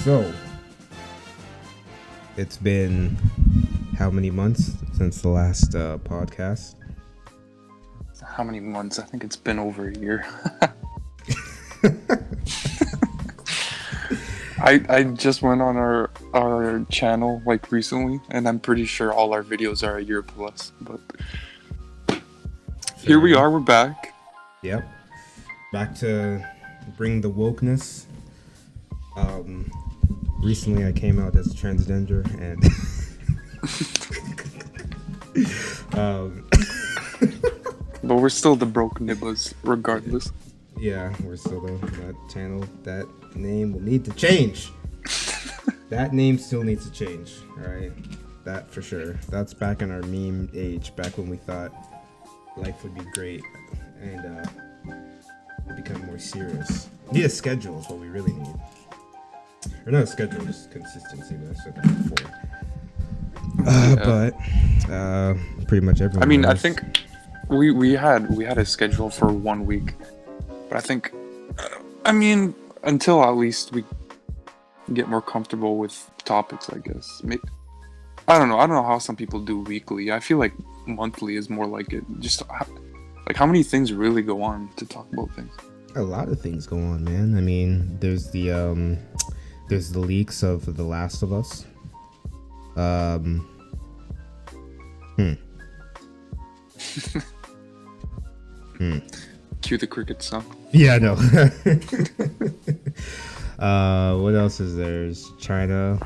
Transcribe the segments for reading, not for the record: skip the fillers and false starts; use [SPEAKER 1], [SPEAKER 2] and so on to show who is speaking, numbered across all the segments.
[SPEAKER 1] So, it's been how many months since the last podcast?
[SPEAKER 2] How many months? I think it's been over a year. I just went on our channel like recently, and I'm pretty sure all our videos are a year plus. But here we are. We're back.
[SPEAKER 1] Yep, back to bring the wokeness. Recently I came out as a transgender, and
[SPEAKER 2] but we're still the broke nibbas, regardless.
[SPEAKER 1] Yeah, we're still that channel. That name will need to change. That name still needs to change. All right, that for sure. That's back in our meme age, back when we thought life would be great and become more serious. Need a schedule is what we really need. Or not a schedule, just consistency. But I said that before. But pretty much everyone.
[SPEAKER 2] I mean,
[SPEAKER 1] knows.
[SPEAKER 2] I think we had a schedule for 1 week, but I think, I mean, until at least we get more comfortable with topics, I guess. I don't know how some people do weekly. I feel like monthly is more like it. Just like how many things really go on to talk about things.
[SPEAKER 1] A lot of things go on, man. I mean, there's the leaks of The Last of Us.
[SPEAKER 2] Cue the cricket song.
[SPEAKER 1] Yeah, I know. What else is there? There's China.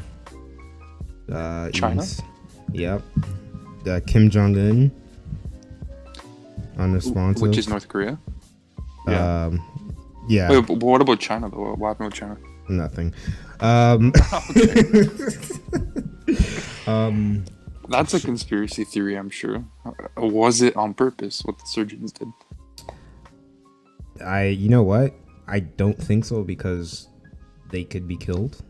[SPEAKER 2] China?
[SPEAKER 1] Yep. Kim Jong-un. Unresponsive.
[SPEAKER 2] Which is North Korea?
[SPEAKER 1] Yeah.
[SPEAKER 2] Wait, but what about China, though? What happened with China?
[SPEAKER 1] Nothing.
[SPEAKER 2] That's a conspiracy theory, I'm sure. Was it on purpose, what the surgeons did?
[SPEAKER 1] You know what? I don't think so, because they could be killed.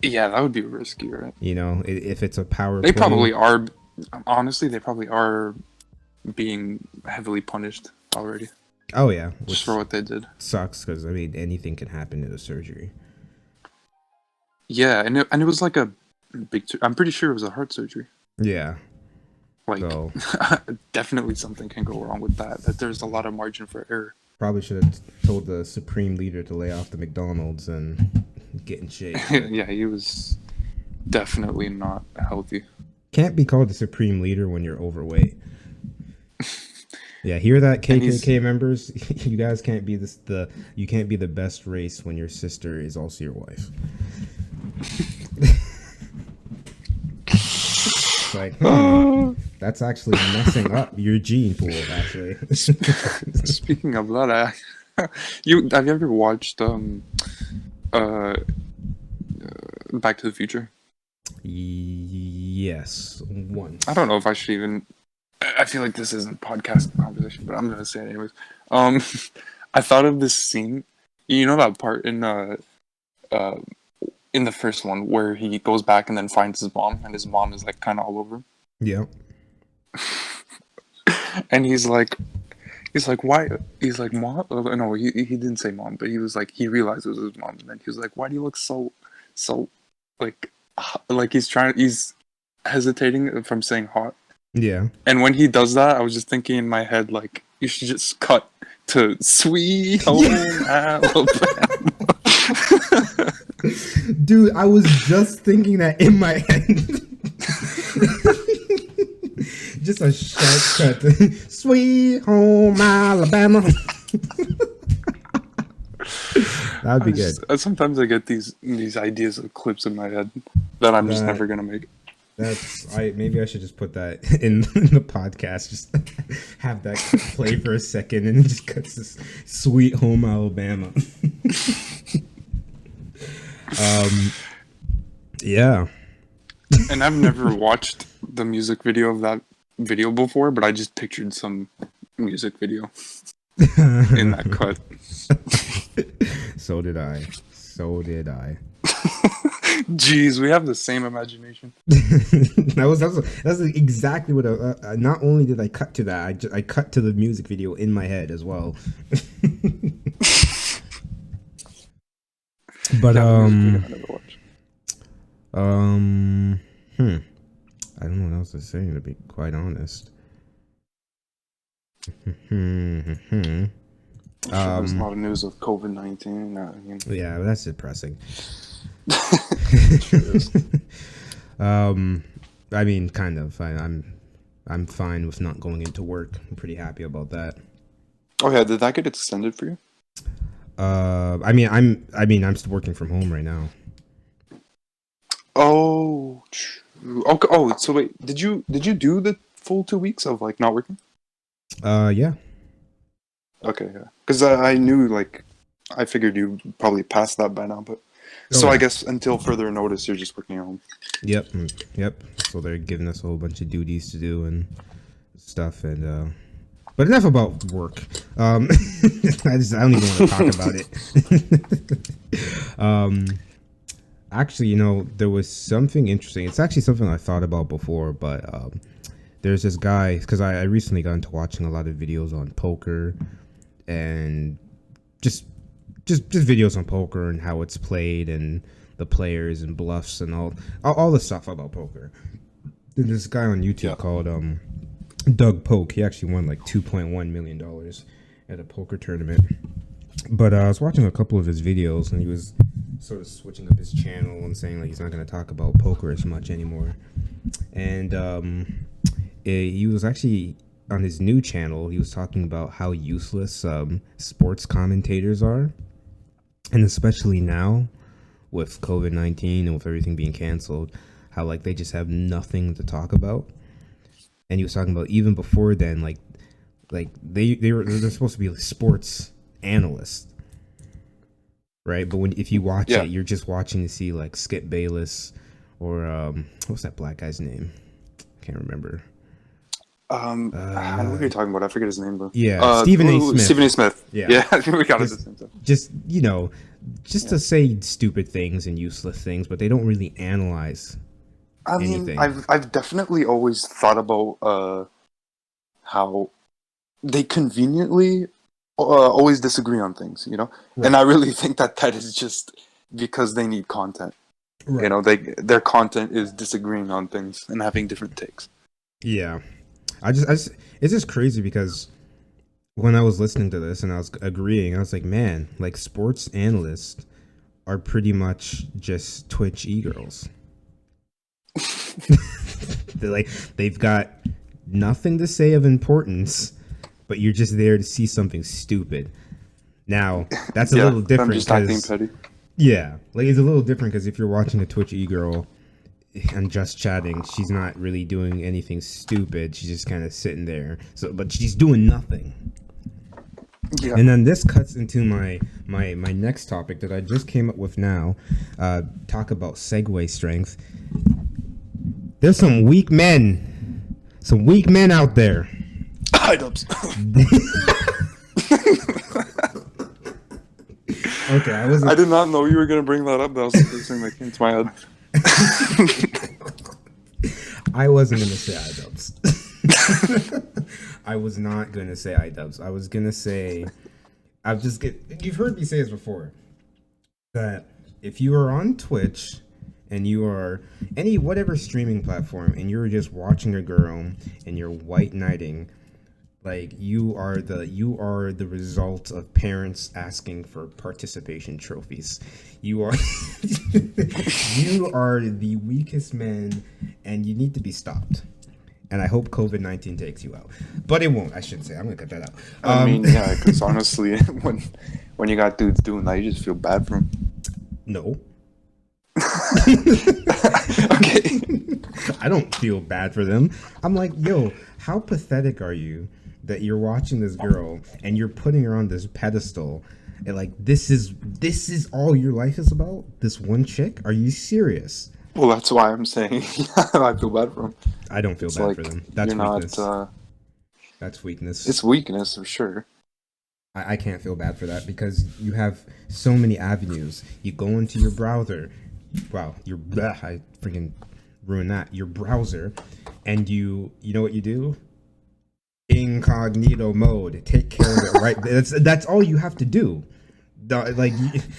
[SPEAKER 2] Yeah, that would be risky, right?
[SPEAKER 1] You know, if it's a power
[SPEAKER 2] They
[SPEAKER 1] play,
[SPEAKER 2] probably are. Honestly, they probably are being heavily punished already.
[SPEAKER 1] Oh yeah,
[SPEAKER 2] Just for what they did.
[SPEAKER 1] Sucks, because I mean anything can happen in a surgery.
[SPEAKER 2] Yeah, and it was like a big. I'm pretty sure it was a heart surgery.
[SPEAKER 1] Yeah.
[SPEAKER 2] Like,
[SPEAKER 1] so,
[SPEAKER 2] definitely something can go wrong with that. That there's a lot of margin for error.
[SPEAKER 1] Probably should have told the supreme leader to lay off the McDonald's and get in shape.
[SPEAKER 2] Yeah, he was definitely not healthy.
[SPEAKER 1] Can't be called the supreme leader when you're overweight. Yeah, hear that, KKK members? You guys can't be you can't be the best race when your sister is also your wife. It's like, that's actually messing up your gene pool, actually.
[SPEAKER 2] Speaking of that, have you ever watched Back to the Future?
[SPEAKER 1] Yes, once.
[SPEAKER 2] I don't know if I should even. I feel like this isn't podcast conversation, but I'm gonna say it anyways. I thought of this scene. You know that part in the first one where he goes back and then finds his mom, and his mom is like kind of all over him.
[SPEAKER 1] Yeah.
[SPEAKER 2] And he's like, why? He's like, mom? No, he didn't say mom, but he was like, he realized it was his mom, and then he was like, why do you look so like he's hesitating from saying hot.
[SPEAKER 1] Yeah.
[SPEAKER 2] And when he does that, I was just thinking in my head, like, you should just cut to Sweet Home Alabama.
[SPEAKER 1] Dude, I was just thinking that in my head. Just a sharp cut. Sweet Home Alabama. That would be good.
[SPEAKER 2] Sometimes I get these ideas of clips in my head that I'm just never gonna make.
[SPEAKER 1] Maybe I should just put that in the podcast. Just have that play for a second and it just cuts this Sweet Home Alabama. Yeah.
[SPEAKER 2] And I've never watched the music video of that video before, but I just pictured some music video in that cut.
[SPEAKER 1] So did I.
[SPEAKER 2] Jeez, we have the same imagination.
[SPEAKER 1] That's exactly what. Not only did I cut to that, I cut to the music video in my head as well. But
[SPEAKER 2] Yeah, the music video I never watched.
[SPEAKER 1] I don't know what else to say, to be quite honest.
[SPEAKER 2] There's a lot of news of COVID-19.
[SPEAKER 1] Yeah, that's depressing. I mean, kind of. I'm fine with not going into work. I'm pretty happy about that.
[SPEAKER 2] Oh yeah, did that get extended for you?
[SPEAKER 1] I'm still working from home right now.
[SPEAKER 2] Oh, true. Okay. Oh, so wait, did you do the full 2 weeks of like not working?
[SPEAKER 1] Yeah.
[SPEAKER 2] Okay, yeah. Because I knew, like, I figured you probably passed that by now, but so
[SPEAKER 1] yeah.
[SPEAKER 2] I guess until further notice, you're just working at home.
[SPEAKER 1] Yep. So they're giving us a whole bunch of duties to do and stuff, and but enough about work. I don't even want to talk about it. Actually, there was something interesting. It's actually something I thought about before, but there's this guy, because I recently got into watching a lot of videos on poker and just videos on poker and how it's played and the players and bluffs and all the stuff about poker. There's this guy on YouTube called Doug Polk. He actually won like $2.1 million at a poker tournament. But I was watching a couple of his videos, and he was sort of switching up his channel and saying like he's not going to talk about poker as much anymore. And he was actually on his new channel. He was talking about how useless sports commentators are, and especially now with COVID-19 and with everything being canceled, how like they just have nothing to talk about. And he was talking about even before then, like they're supposed to be like sports analysts, right? But if you watch it, you're just watching to see like Skip Bayless or what's that black guy's name? Can't remember.
[SPEAKER 2] I know what you're talking about. I forget his name though.
[SPEAKER 1] Yeah, Stephen A. Smith.
[SPEAKER 2] Stephen A. Smith.
[SPEAKER 1] Yeah,
[SPEAKER 2] I think we got it at the same time.
[SPEAKER 1] Just to say stupid things and useless things, but they don't really analyze.
[SPEAKER 2] I mean, I've definitely always thought about how they conveniently always disagree on things, Right. And I really think that is just because they need content. Right. Their content is disagreeing on things and having different takes.
[SPEAKER 1] Yeah, it's just crazy because when I was listening to this and I was agreeing, I was like, man, like sports analysts are pretty much just Twitch e-girls. They've got nothing to say of importance, but you're just there to see something stupid. Now that's a little different. I'm just acting petty. Yeah, like it's a little different because if you're watching a Twitch e-girl and just chatting, she's not really doing anything stupid. She's just kind of sitting there. But she's doing nothing. Yeah. And then this cuts into my next topic that I just came up with now. Talk about segue strength. There's some weak men out there.
[SPEAKER 2] Items.
[SPEAKER 1] Okay,
[SPEAKER 2] I did not know you were gonna bring that up. That was the first thing that came to my head.
[SPEAKER 1] I wasn't gonna say iDubbbz. I was not gonna say iDubbbz. I was gonna say, you've heard me say this before, that if you are on Twitch and you are whatever streaming platform and you're just watching a girl and you're white knighting, like you are the result of parents asking for participation trophies. You are the weakest man, and you need to be stopped. And I hope COVID-19 takes you out, but it won't. I shouldn't say. I'm gonna cut that out.
[SPEAKER 2] I mean, yeah, because honestly, when you got dudes doing that, you just feel bad for them.
[SPEAKER 1] No.
[SPEAKER 2] Okay.
[SPEAKER 1] I don't feel bad for them. I'm like, yo, how pathetic are you that you're watching this girl and you're putting her on this pedestal and like this is all your life is about? This one chick? Are you serious?
[SPEAKER 2] Well, that's why I'm saying I feel bad for them.
[SPEAKER 1] I don't feel bad for them. That's weakness. That's weakness.
[SPEAKER 2] It's weakness for sure.
[SPEAKER 1] I can't feel bad for that because you have so many avenues. You go into your browser. Wow, I freaking ruined that. Your browser, and you know what you do? Incognito mode. Take care of it, right? That's all you have to do. like,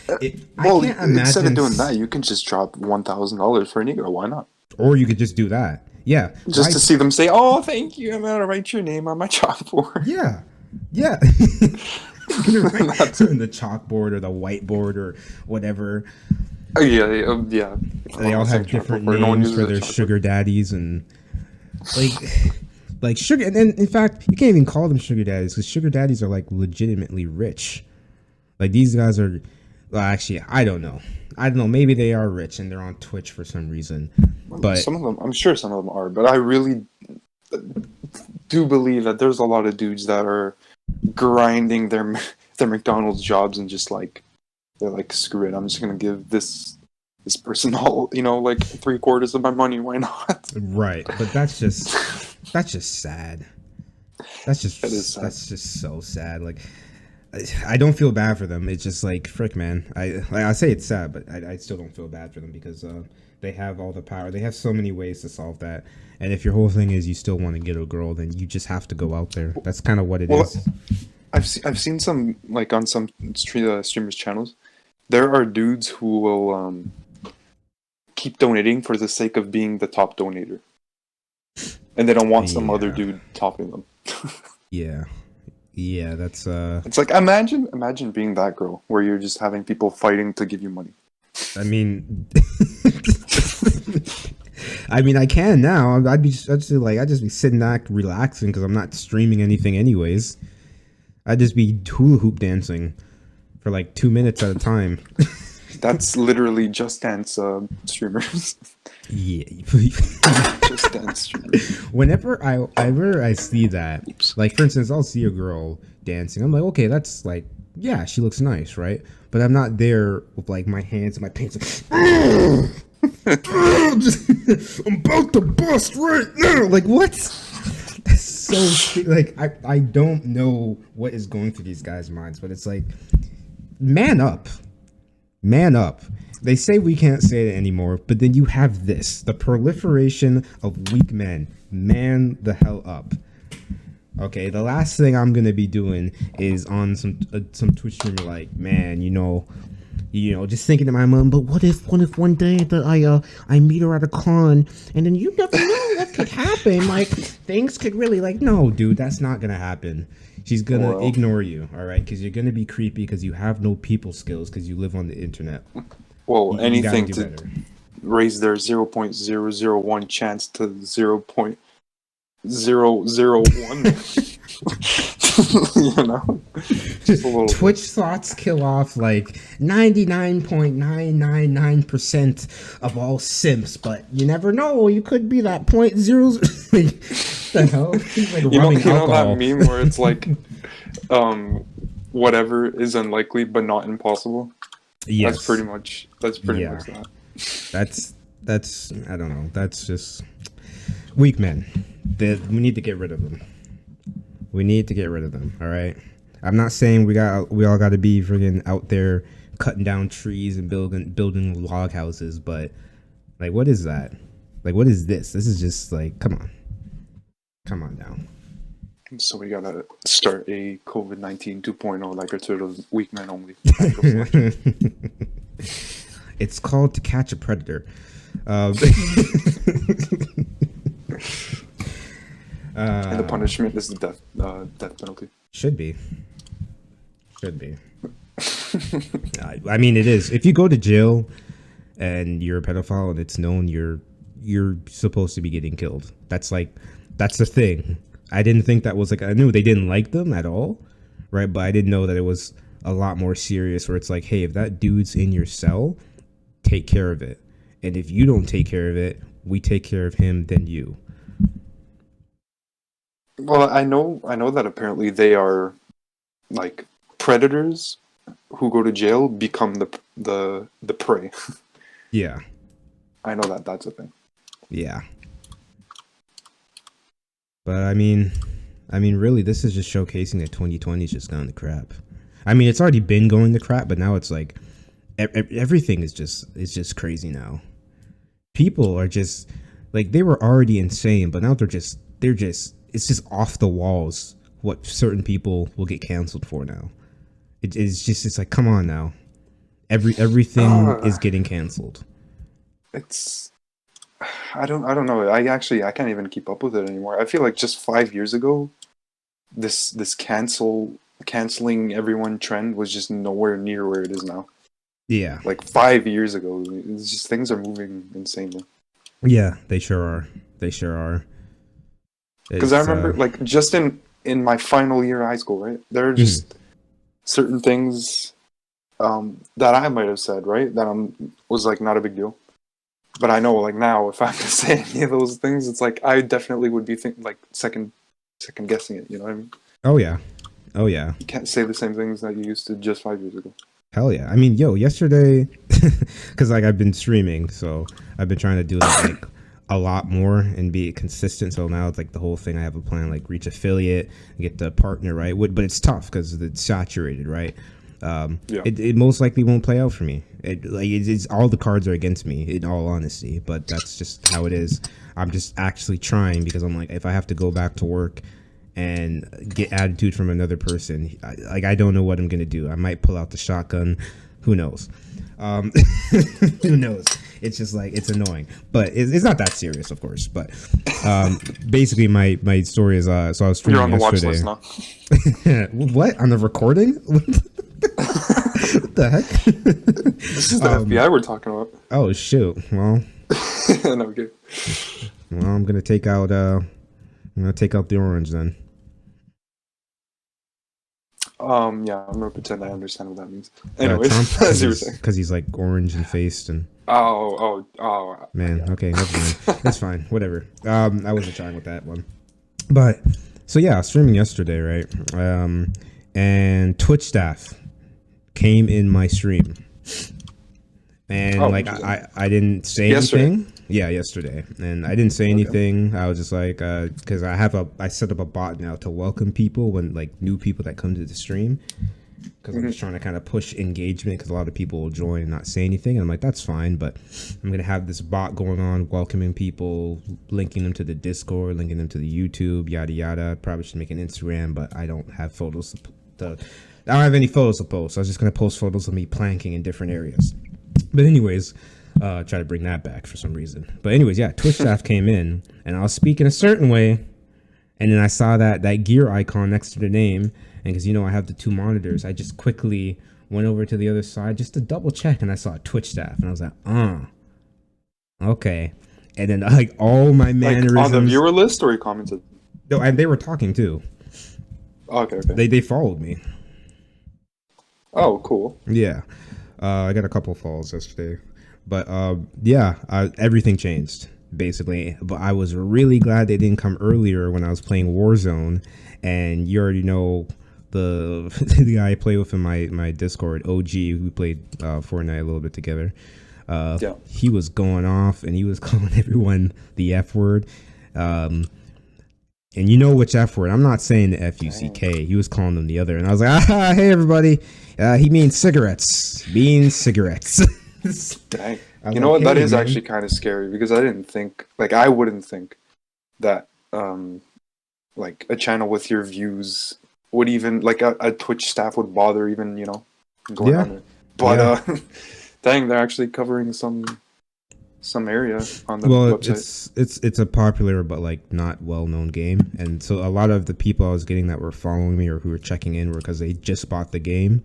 [SPEAKER 1] I
[SPEAKER 2] Well,
[SPEAKER 1] can't
[SPEAKER 2] instead of
[SPEAKER 1] imagine.
[SPEAKER 2] doing that, you can just drop $1,000 for a Negro. Why not?
[SPEAKER 1] Or you could just do that. Yeah.
[SPEAKER 2] Just
[SPEAKER 1] Why?
[SPEAKER 2] to see them say, "Oh, thank you. I'm gonna write your name on my chalkboard."
[SPEAKER 1] Yeah. Yeah. You're gonna write
[SPEAKER 2] That's
[SPEAKER 1] on the chalkboard or the whiteboard or whatever.
[SPEAKER 2] oh, yeah, yeah.
[SPEAKER 1] They all have different names for their sugar daddies and like like sugar. And then in fact, you can't even call them sugar daddies because sugar daddies are like legitimately rich. Like these guys are. Well, actually, I don't know. I don't know. Maybe they are rich and they're on Twitch for some reason. But
[SPEAKER 2] Some of them, I'm sure some of them are, but I really do believe that there's a lot of dudes that are grinding their McDonald's jobs and just like they're like, screw it, I'm just gonna give this person all, like 3/4 of my money. Why not?
[SPEAKER 1] right. But that's just sad. That is
[SPEAKER 2] sad.
[SPEAKER 1] That's just so sad. Like I don't feel bad for them. It's just like frick, man. I say it's sad, but I still don't feel bad for them because they have all the power. They have so many ways to solve that. And if your whole thing is you still want to get a girl, then you just have to go out there. That's kind of what it is.
[SPEAKER 2] I've seen some like on some streamers channels. There are dudes who will keep donating for the sake of being the top donator, and they don't want some other dude topping them.
[SPEAKER 1] Yeah, that's
[SPEAKER 2] It's like imagine being that girl where you're just having people fighting to give you money.
[SPEAKER 1] I mean, I can now. I'd just be sitting back relaxing because I'm not streaming anything anyways. I'd just be hula hoop dancing for like 2 minutes at a time.
[SPEAKER 2] That's literally Just Dance streamers.
[SPEAKER 1] Yeah.
[SPEAKER 2] Just Dance streamers.
[SPEAKER 1] Whenever I see that, like for instance, I'll see a girl dancing. I'm like, okay, that's like, yeah, she looks nice, right? But I'm not there with like my hands and my pants. Like, I'm about to bust right now. Like what? That's so like I don't know what is going through these guys' minds, but it's like, man up. Man up. They say we can't say it anymore, but then you have this, the proliferation of weak men. Man the hell up. Okay, the last thing I'm gonna be doing is on some Twitch streamer like, man, just thinking to my mom, but what if one day that I meet her at a con and then you never know what could happen, like things could really like, no, dude, that's not gonna happen. She's gonna ignore you, all right, because you're gonna be creepy because you have no people skills because you live on the internet.
[SPEAKER 2] Well, anything
[SPEAKER 1] to
[SPEAKER 2] better. Raise their 0.001 chance to 0.001. Just a little
[SPEAKER 1] Twitch thoughts kill off like 99.999% of all simps, but you never know. You could be that point zero. The hell? Like
[SPEAKER 2] you know that meme where it's like, whatever is unlikely but not impossible.
[SPEAKER 1] Yes,
[SPEAKER 2] that's pretty much that.
[SPEAKER 1] That's I don't know. That's just weak men. We need to get rid of them. We need to get rid of them. All right. I'm not saying we all got to be friggin' out there cutting down trees and building log houses, but like, what is that? Like, what is this? This is just like, come on down.
[SPEAKER 2] So we gotta start a COVID-19 2.0, like a sort of weak men only.
[SPEAKER 1] It's called To Catch a Predator. And
[SPEAKER 2] the punishment is the death penalty.
[SPEAKER 1] Should be. I mean, it is. If you go to jail and you're a pedophile and it's known, you're supposed to be getting killed. That's the thing. I didn't think that was like, I knew they didn't like them at all, right? But I didn't know that it was a lot more serious where it's like, hey, if that dude's in your cell, take care of it. And if you don't take care of it, we take care of him, then you.
[SPEAKER 2] Well, I know that apparently they are like predators who go to jail become the prey.
[SPEAKER 1] Yeah.
[SPEAKER 2] I know that's a thing.
[SPEAKER 1] Yeah. But I mean, really, this is just showcasing that 2020 is just gone to crap. I mean, it's already been going to crap, but now it's like everything is just crazy now. People are just like, they were already insane, but now they're just it's just off the walls what certain people will get canceled for now. It's like, come on now. Everything is getting canceled.
[SPEAKER 2] It's I don't know. I can't even keep up with it anymore. I feel like just 5 years ago, this canceling everyone trend was just nowhere near where it is now.
[SPEAKER 1] Yeah.
[SPEAKER 2] Like 5 years ago, it's just things are moving insanely.
[SPEAKER 1] Yeah, they sure are. They sure are.
[SPEAKER 2] Because I remember, like, just in my final year of high school, right? There are just certain things that I might have said, right? That was like not a big deal. But I know, like, now, if I have to say any of those things, it's like I definitely would be second guessing it. You know what I mean?
[SPEAKER 1] Oh yeah, oh yeah.
[SPEAKER 2] You can't say the same things that you used to just 5 years ago.
[SPEAKER 1] Hell yeah. I mean, yesterday, because like I've been streaming, so I've been trying to do like a lot more and be consistent. So now it's like the whole thing. I have a plan, like reach affiliate, get the partner, right? But it's tough because it's saturated, right? It most likely won't play out for me. It's all the cards are against me, in all honesty. But that's just how it is. I'm just actually trying because I'm like, if I have to go back to work and get attitude from another person, I don't know what I'm gonna do. I might pull out the shotgun. Who knows? Who knows? It's just like, it's annoying, but it's not that serious, of course. But basically, my story is so I was streaming
[SPEAKER 2] You're on the
[SPEAKER 1] yesterday.
[SPEAKER 2] watch list now.
[SPEAKER 1] What, on the recording? What the heck?
[SPEAKER 2] This is the FBI we're talking about.
[SPEAKER 1] Oh shoot! Well,
[SPEAKER 2] no, okay.
[SPEAKER 1] Well, I'm gonna take out the orange then.
[SPEAKER 2] Yeah, I'm gonna pretend I understand what that means. Anyways,
[SPEAKER 1] Trump,
[SPEAKER 2] as you were saying,
[SPEAKER 1] because he's like orange and faced and.
[SPEAKER 2] Oh.
[SPEAKER 1] Man, okay, never mind. That's fine. Whatever. I wasn't trying with that one, but so yeah, I was streaming yesterday, right? And Twitch staff came in my stream, and I didn't say anything. Yeah, yesterday, and I didn't say anything. I was just like, because I set up a bot now to welcome people when like new people that come to the stream, because I'm just trying to kind of push engagement because a lot of people will join and not say anything. And I'm like, that's fine, but I'm gonna have this bot going on, welcoming people, linking them to the Discord, linking them to the YouTube, yada yada. Probably should make an Instagram, but I don't have photos I don't have any photos to post. I was just gonna post photos of me planking in different areas. But anyways. Try to bring that back for some reason. But anyways, yeah, Twitch staff came in and I was speaking a certain way, and then I saw that gear icon next to the name, and because I have the two monitors, I just quickly went over to the other side just to double check, and I saw Twitch staff, and I was like, okay. And then like all my mannerisms,
[SPEAKER 2] like on the viewer list, or he commented.
[SPEAKER 1] No, and they were talking too.
[SPEAKER 2] Okay.
[SPEAKER 1] They followed me.
[SPEAKER 2] Oh, cool.
[SPEAKER 1] Yeah, I got a couple follows yesterday. But yeah, everything changed basically. But I was really glad they didn't come earlier when I was playing Warzone. And you already know the guy I play with in my Discord, OG, who played Fortnite a little bit together. He was going off and he was calling everyone the F word. And you know which F word? I'm not saying the F-U-C-K. He was calling them the other. And I was like, hey everybody. He means cigarettes.
[SPEAKER 2] Dang. You know what? That is actually kind of scary because I didn't think, like, I wouldn't think that, like, a channel with your views would even, like, a Twitch staff would bother even, going on there. But, dang, they're actually covering some area on the website.
[SPEAKER 1] It's a popular but like not well known game, and so a lot of the people I was getting that were following me or who were checking in were because they just bought the game,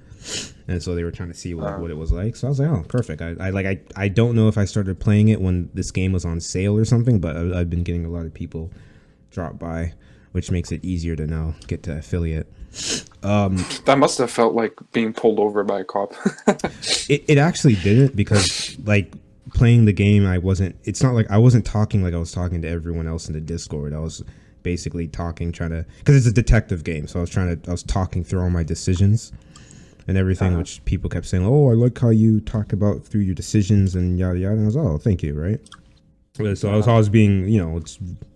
[SPEAKER 1] and so they were trying to see what it was like. So I was like, oh, perfect. I don't know if I started playing it when this game was on sale or something, but I've been getting a lot of people drop by, which makes it easier to now get to affiliate.
[SPEAKER 2] That must have felt like being pulled over by a cop.
[SPEAKER 1] It actually didn't, because like playing the game, it's not like I wasn't talking like I was talking to everyone else in the Discord. I was basically talking, because it's a detective game, so I was talking through all my decisions and everything, which people kept saying, oh, I like how you talk about through your decisions and yada yada. And I was, oh, thank you, right? So I was always being,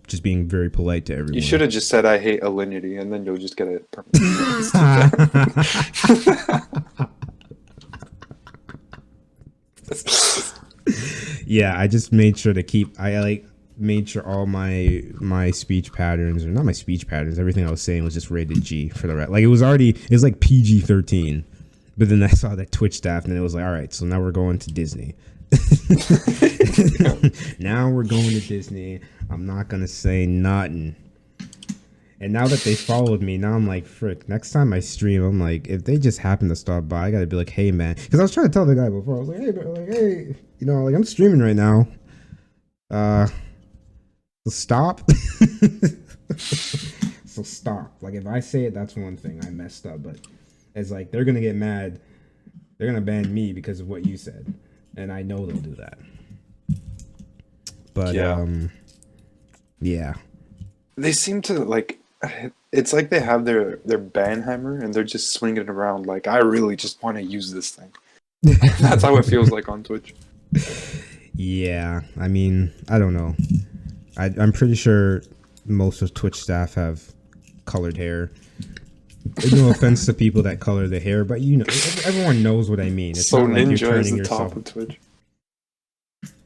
[SPEAKER 1] just being very polite to everyone.
[SPEAKER 2] You should have just said I hate alinity, and then you'll just get it permanent.
[SPEAKER 1] Yeah, I just made sure to made sure all my speech patterns, or not my speech patterns, everything I was saying was just rated G for the rest. Like it was like PG-13. But then I saw that Twitch staff, and it was like, all right, so now we're going to Disney. Now we're going to Disney. I'm not gonna say nothing. And now that they followed me, now I'm like, frick. Next time I stream, I'm like, if they just happen to stop by, I gotta be like, hey man, because I was trying to tell the guy before. I was like, hey, you know, like I'm streaming right now. So stop. So stop. Like if I say it, that's one thing. I messed up, but it's like they're gonna get mad. They're gonna ban me because of what you said, and I know they'll do that. But yeah.
[SPEAKER 2] They seem to like. It's like they have their ban hammer and they're just swinging it around. Like I really just want to use this thing. That's how it feels like on Twitch.
[SPEAKER 1] Yeah, I mean, I don't know. I'm pretty sure most of Twitch staff have colored hair. No offense to people that color the hair, but you know, everyone knows what I mean. It's
[SPEAKER 2] so
[SPEAKER 1] not like
[SPEAKER 2] Ninja
[SPEAKER 1] you're turning
[SPEAKER 2] is the
[SPEAKER 1] yourself.
[SPEAKER 2] top of Twitch.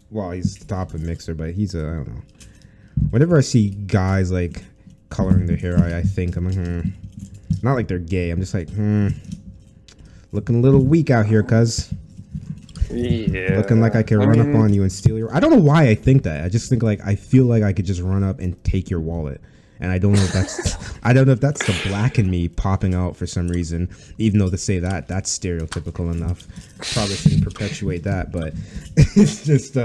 [SPEAKER 1] Well, he's the top of Mixer, but he's I don't know. Whenever I see guys like coloring their hair, I think I'm like, not like they're gay. I'm just like, looking a little weak out here, cuz.
[SPEAKER 2] Yeah.
[SPEAKER 1] Looking like I can run up on you and steal your. I don't know why I think that. I just think like I feel like I could just run up and take your wallet, and I don't know if that's the black in me popping out for some reason. Even though to say that's stereotypical enough. Probably shouldn't perpetuate that, but it's just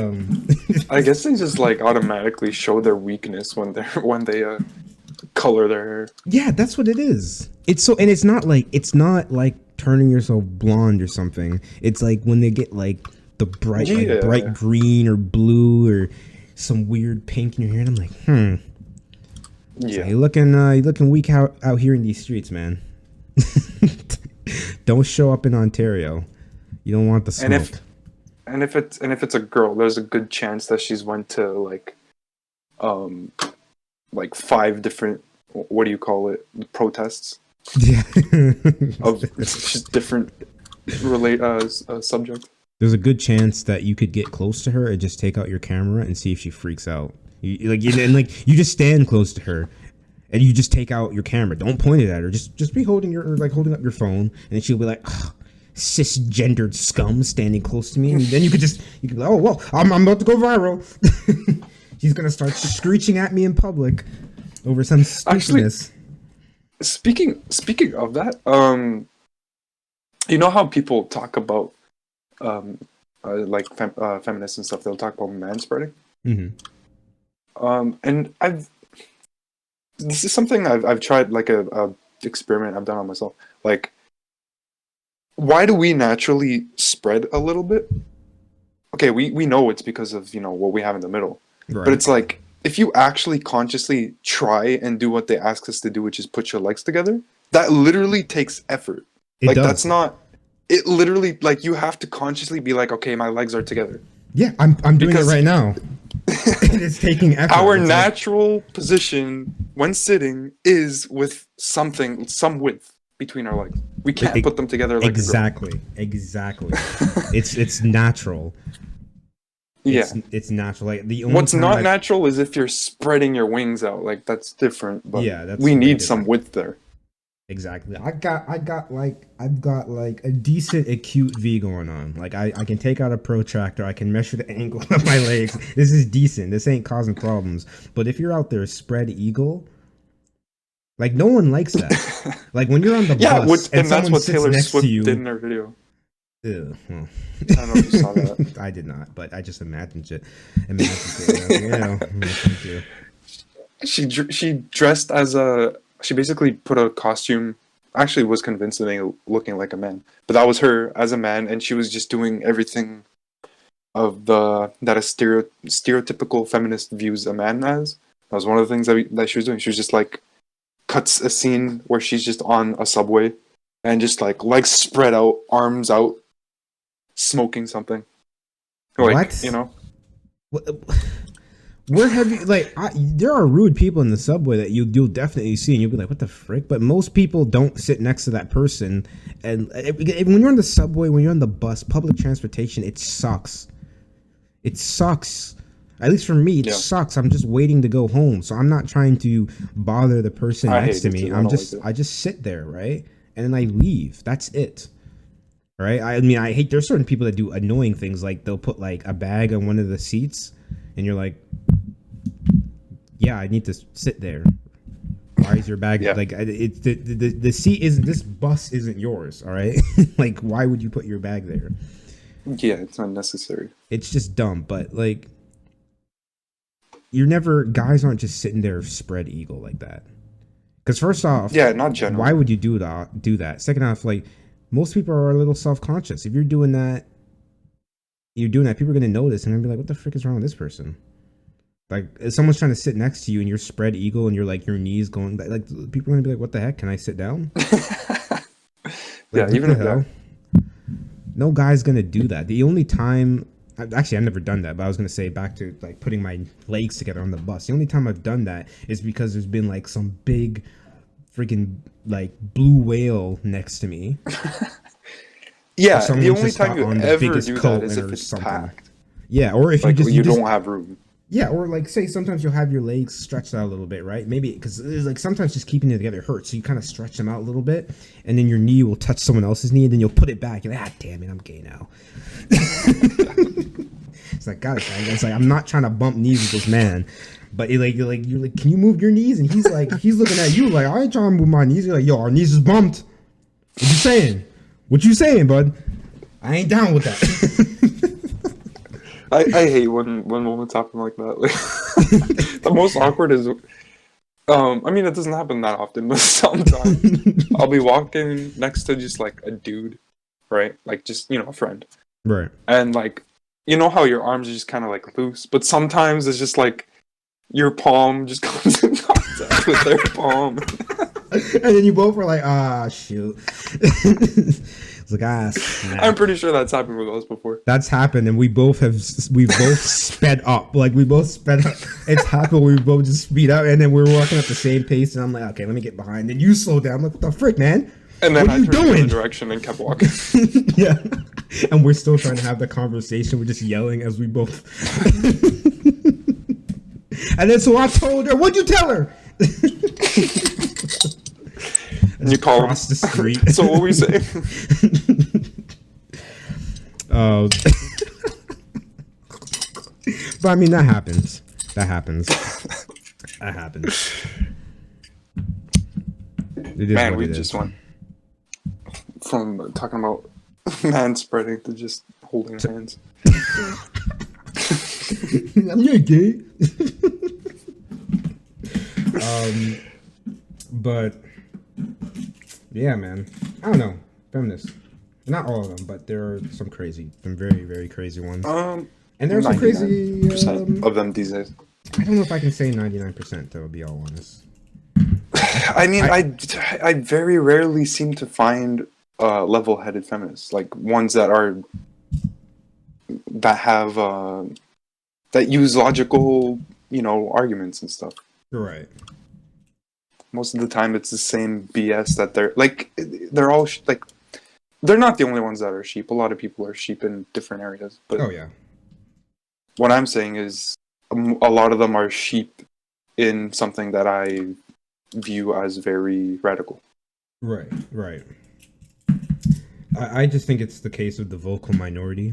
[SPEAKER 2] I guess they just like automatically show their weakness when they color their hair.
[SPEAKER 1] Yeah, that's what it is. It's so, and it's not like turning yourself blonde or something. It's like when they get like the bright green or blue or some weird pink in your hair, and I'm like,
[SPEAKER 2] Yeah,
[SPEAKER 1] so you're looking weak out here in these streets, man. Don't show up in Ontario. You don't want the smoke.
[SPEAKER 2] And if it's a girl, there's a good chance that she's went to like 5 different, what do you call it, protests.
[SPEAKER 1] Yeah.
[SPEAKER 2] Of just different subject.
[SPEAKER 1] There's a good chance that you could get close to her and just take out your camera and see if she freaks out. You just stand close to her and you just take out your camera. Don't point it at her. Just be holding up your phone, and then she'll be like, oh, cisgendered scum standing close to me, and then you could be like, oh well, I'm about to go viral. She's gonna start screeching at me in public over some stupidness.
[SPEAKER 2] Actually, speaking of that, you know how people talk about feminists and stuff, they'll talk about manspreading. And this is something I've tried, like a experiment I've done on myself. Like, why do we naturally spread a little bit? Okay, we know it's because of, what we have in the middle. Right. But it's like, if you actually consciously try and do what they ask us to do, which is put your legs together, that literally takes effort. It does. That's not... It literally, like, you have to consciously be like, okay, my legs are together.
[SPEAKER 1] Yeah, I'm doing it right now. It's taking effort.
[SPEAKER 2] Our natural position when sitting is with some width between our legs. We can't put them together like
[SPEAKER 1] exactly. It's natural. It's natural. Like the only
[SPEAKER 2] what's not natural is if you're spreading your wings out. Like that's different. But we need some width there.
[SPEAKER 1] Exactly. I've got like a decent acute V going on. Like I can take out a protractor. I can measure the angle of my legs. This is decent. This ain't causing problems. But if you're out there Spreadeagle, like no one likes that. Like when you're on the bus and
[SPEAKER 2] that's
[SPEAKER 1] someone
[SPEAKER 2] what
[SPEAKER 1] sits
[SPEAKER 2] Taylor
[SPEAKER 1] next
[SPEAKER 2] Swift
[SPEAKER 1] to you.
[SPEAKER 2] did in her video.
[SPEAKER 1] Ew, well.
[SPEAKER 2] I don't know if you saw that.
[SPEAKER 1] I did not, but I just imagined it. Thank you.
[SPEAKER 2] She dressed as a... She basically put a costume, actually was convincingly looking like a man, but that was her as a man, and she was just doing everything of that a stereotypical feminist views a man as. That was one of the things that she was doing. She was just like, cuts a scene where she's just on a subway, and just like legs spread out, arms out, smoking something. Like,
[SPEAKER 1] what? Where have you there are rude people in the subway that you'll definitely see and you'll be like, what the frick? But most people don't sit next to that person. And when you're on the subway, when you're on the bus, public transportation, it sucks. It sucks. At least for me, it sucks. I'm just waiting to go home, so I'm not trying to bother the person next to me. I just sit there, right, and then I leave. That's it. right? I mean, I hate there's certain people that do annoying things, like they'll put like a bag on one of the seats, and you're like, yeah, I need to sit there. Why is your bag like it's the seat isn't, this bus isn't yours, all right? Like, why would you put your bag there?
[SPEAKER 2] Yeah, it's unnecessary.
[SPEAKER 1] It's just dumb, but like, guys aren't just sitting there Spreadeagle like that. Because first off,
[SPEAKER 2] not generally.
[SPEAKER 1] why would you do that? Second off, like, most people are a little self-conscious. If you're doing that, people are going to notice and then be like, what the frick is wrong with this person? Like, if someone's trying to sit next to you and you're Spreadeagle and you're like, your knees going, like, people are going to be like, what the heck? Can I sit down?
[SPEAKER 2] Like, even if that.
[SPEAKER 1] No guy's going to do that. The only time, actually, I've never done that, but I was going to say, back to like putting my legs together on the bus. The only time I've done that is because there's been like some big freaking like blue whale next to me.
[SPEAKER 2] Yeah, the only time you ever do that is if it's packed.
[SPEAKER 1] Yeah, or if
[SPEAKER 2] like,
[SPEAKER 1] you
[SPEAKER 2] don't have room.
[SPEAKER 1] Yeah, or like, say sometimes you'll have your legs stretched out a little bit, right? Maybe because like sometimes just keeping it together hurts, so you kind of stretch them out a little bit, and then your knee will touch someone else's knee, and then you'll put it back. You're like, ah, damn it, I'm gay now. It's like, God, it's like, I'm not trying to bump knees with this man, but you're like, can you move your knees? And he's like, he's looking at you like, I ain't trying to move my knees. You're like, yo, our knees is bumped. What you saying? What you saying, bud? I ain't down with that.
[SPEAKER 2] I hate when women talk like that. Like, the most awkward is, I mean, it doesn't happen that often, but sometimes I'll be walking next to just like a dude, right? Like, just, a friend.
[SPEAKER 1] Right.
[SPEAKER 2] And like, you know how your arms are just kind of like loose, but sometimes it's just like your palm just comes in contact with their palm.
[SPEAKER 1] And then you both were like, ah, shoot. It's like, snap.
[SPEAKER 2] I'm pretty sure that's happened with us before.
[SPEAKER 1] That's happened, and we both sped up. Like, we both sped up. It's happened. We both just speed up, and then we're walking at the same pace, and I'm like, okay, let me get behind. Then you slow down. I'm like, what the frick, man?
[SPEAKER 2] And then
[SPEAKER 1] what
[SPEAKER 2] I turned in the direction and kept walking.
[SPEAKER 1] Yeah. And we're still trying to have the conversation. We're just yelling as we both. And then so I told her, what'd you tell her?
[SPEAKER 2] And you call
[SPEAKER 1] across the street.
[SPEAKER 2] So what were we saying?
[SPEAKER 1] But I mean, that happens. It is
[SPEAKER 2] Man,
[SPEAKER 1] what
[SPEAKER 2] we
[SPEAKER 1] it
[SPEAKER 2] just
[SPEAKER 1] is.
[SPEAKER 2] went from talking about man-spreading to just holding hands.
[SPEAKER 1] I'm not gay. But yeah, man, I don't know. Feminists, not all of them, but there are some very, very crazy ones. And there are some crazy
[SPEAKER 2] of them these days.
[SPEAKER 1] I don't know if I can say 99%. To be all honest.
[SPEAKER 2] I mean, I very rarely seem to find level-headed feminists, like ones that have that use logical, arguments and stuff.
[SPEAKER 1] Right.
[SPEAKER 2] Most of the time, it's the same BS that they're all like. They're not the only ones that are sheep. A lot of people are sheep in different areas. But
[SPEAKER 1] oh yeah.
[SPEAKER 2] What I'm saying is, a lot of them are sheep in something that I view as very radical.
[SPEAKER 1] Right. I just think it's the case of the vocal minority.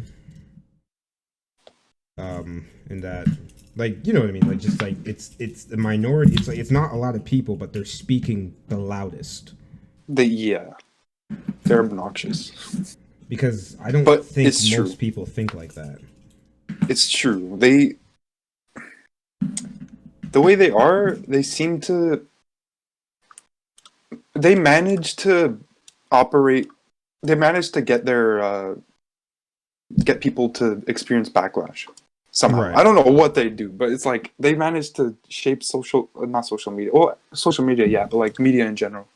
[SPEAKER 1] In that, like, you know what I mean? Like, just like it's the minority. It's like it's not a lot of people, but they're speaking the loudest.
[SPEAKER 2] They're obnoxious.
[SPEAKER 1] Because I don't think most people think like that.
[SPEAKER 2] It's true. The way they are, they seem to. They manage to operate. They manage to get get people to experience backlash somehow.
[SPEAKER 1] Right.
[SPEAKER 2] I don't know what they do, but it's like they manage to shape not social media. Well, social media, yeah, but like media in general,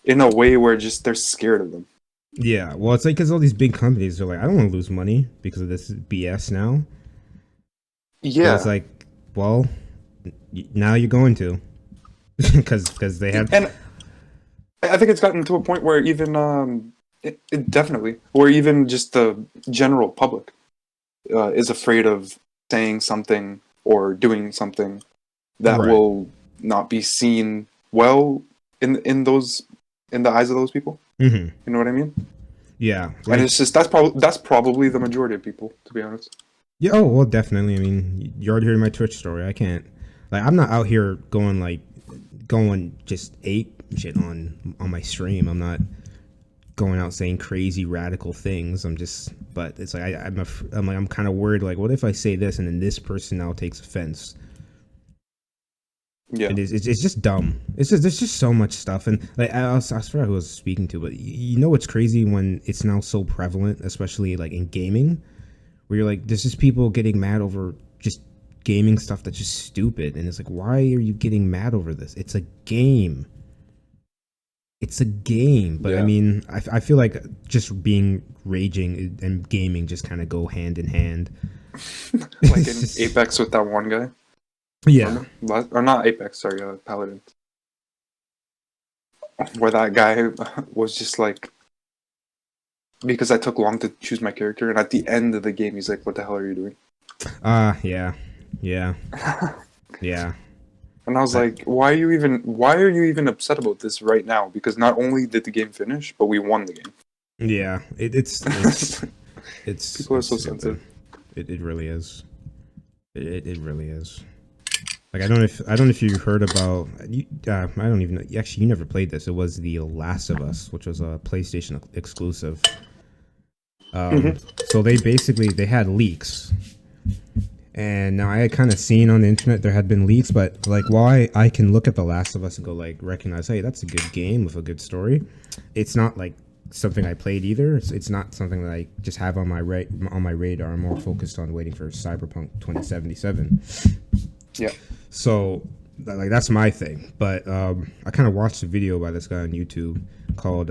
[SPEAKER 2] in a way where just they're scared of them.
[SPEAKER 1] Yeah, well, it's like because all these big companies are like, I don't want to lose money because of this BS now. Yeah, but it's like, well, now you're going to, because they have.
[SPEAKER 2] And I think it's gotten to a point where even it definitely, where even just the general public is afraid of saying something or doing something that will not be seen well in the eyes of those people.
[SPEAKER 1] Mm-hmm.
[SPEAKER 2] You know what I mean?
[SPEAKER 1] Yeah,
[SPEAKER 2] And
[SPEAKER 1] like
[SPEAKER 2] it's just that's probably the majority of people, to be honest.
[SPEAKER 1] yeah. Oh well, definitely. I mean, you already heard my Twitch story. I can't. Like, I'm not out here going just ape shit on my stream. I'm not going out saying crazy radical things. I'm just, but it's like I'm kind of worried. Like, what if I say this and then this person now takes offense?
[SPEAKER 2] Yeah.
[SPEAKER 1] It's just dumb. It's just there's just so much stuff, and like I forgot who I was speaking to, but you know what's crazy when it's now so prevalent, especially like in gaming, where you're like, there's just people getting mad over just gaming stuff that's just stupid, and it's like, why are you getting mad over this? It's a game. It's a game, but
[SPEAKER 2] Yeah.
[SPEAKER 1] I mean, I feel like just being raging and gaming just kind of go hand in hand.
[SPEAKER 2] Like in Apex with that one guy.
[SPEAKER 1] Yeah.
[SPEAKER 2] Or not Apex, sorry, Paladin. Where that guy was just like, because I took long to choose my character, and at the end of the game, he's like, "What the hell are you doing?"
[SPEAKER 1] Yeah.
[SPEAKER 2] And I was like, "Why are you even upset about this right now? Because not only did the game finish, but we won the game."
[SPEAKER 1] Yeah, it's
[SPEAKER 2] People are so
[SPEAKER 1] stupid.
[SPEAKER 2] sensitive.
[SPEAKER 1] It really is. It really is. Like I don't know if you heard about you. I don't even know. Actually, you never played this. It was The Last of Us, which was a PlayStation exclusive. So they had leaks, and now I had kind of seen on the internet there had been leaks, but like while I can look at The Last of Us and go like recognize, hey, that's a good game with a good story. It's not like something I played either. It's not something that I just have on my radar. I'm more focused on waiting for Cyberpunk 2077.
[SPEAKER 2] Yeah.
[SPEAKER 1] So, like, that's my thing. But I kind of watched a video by this guy on YouTube called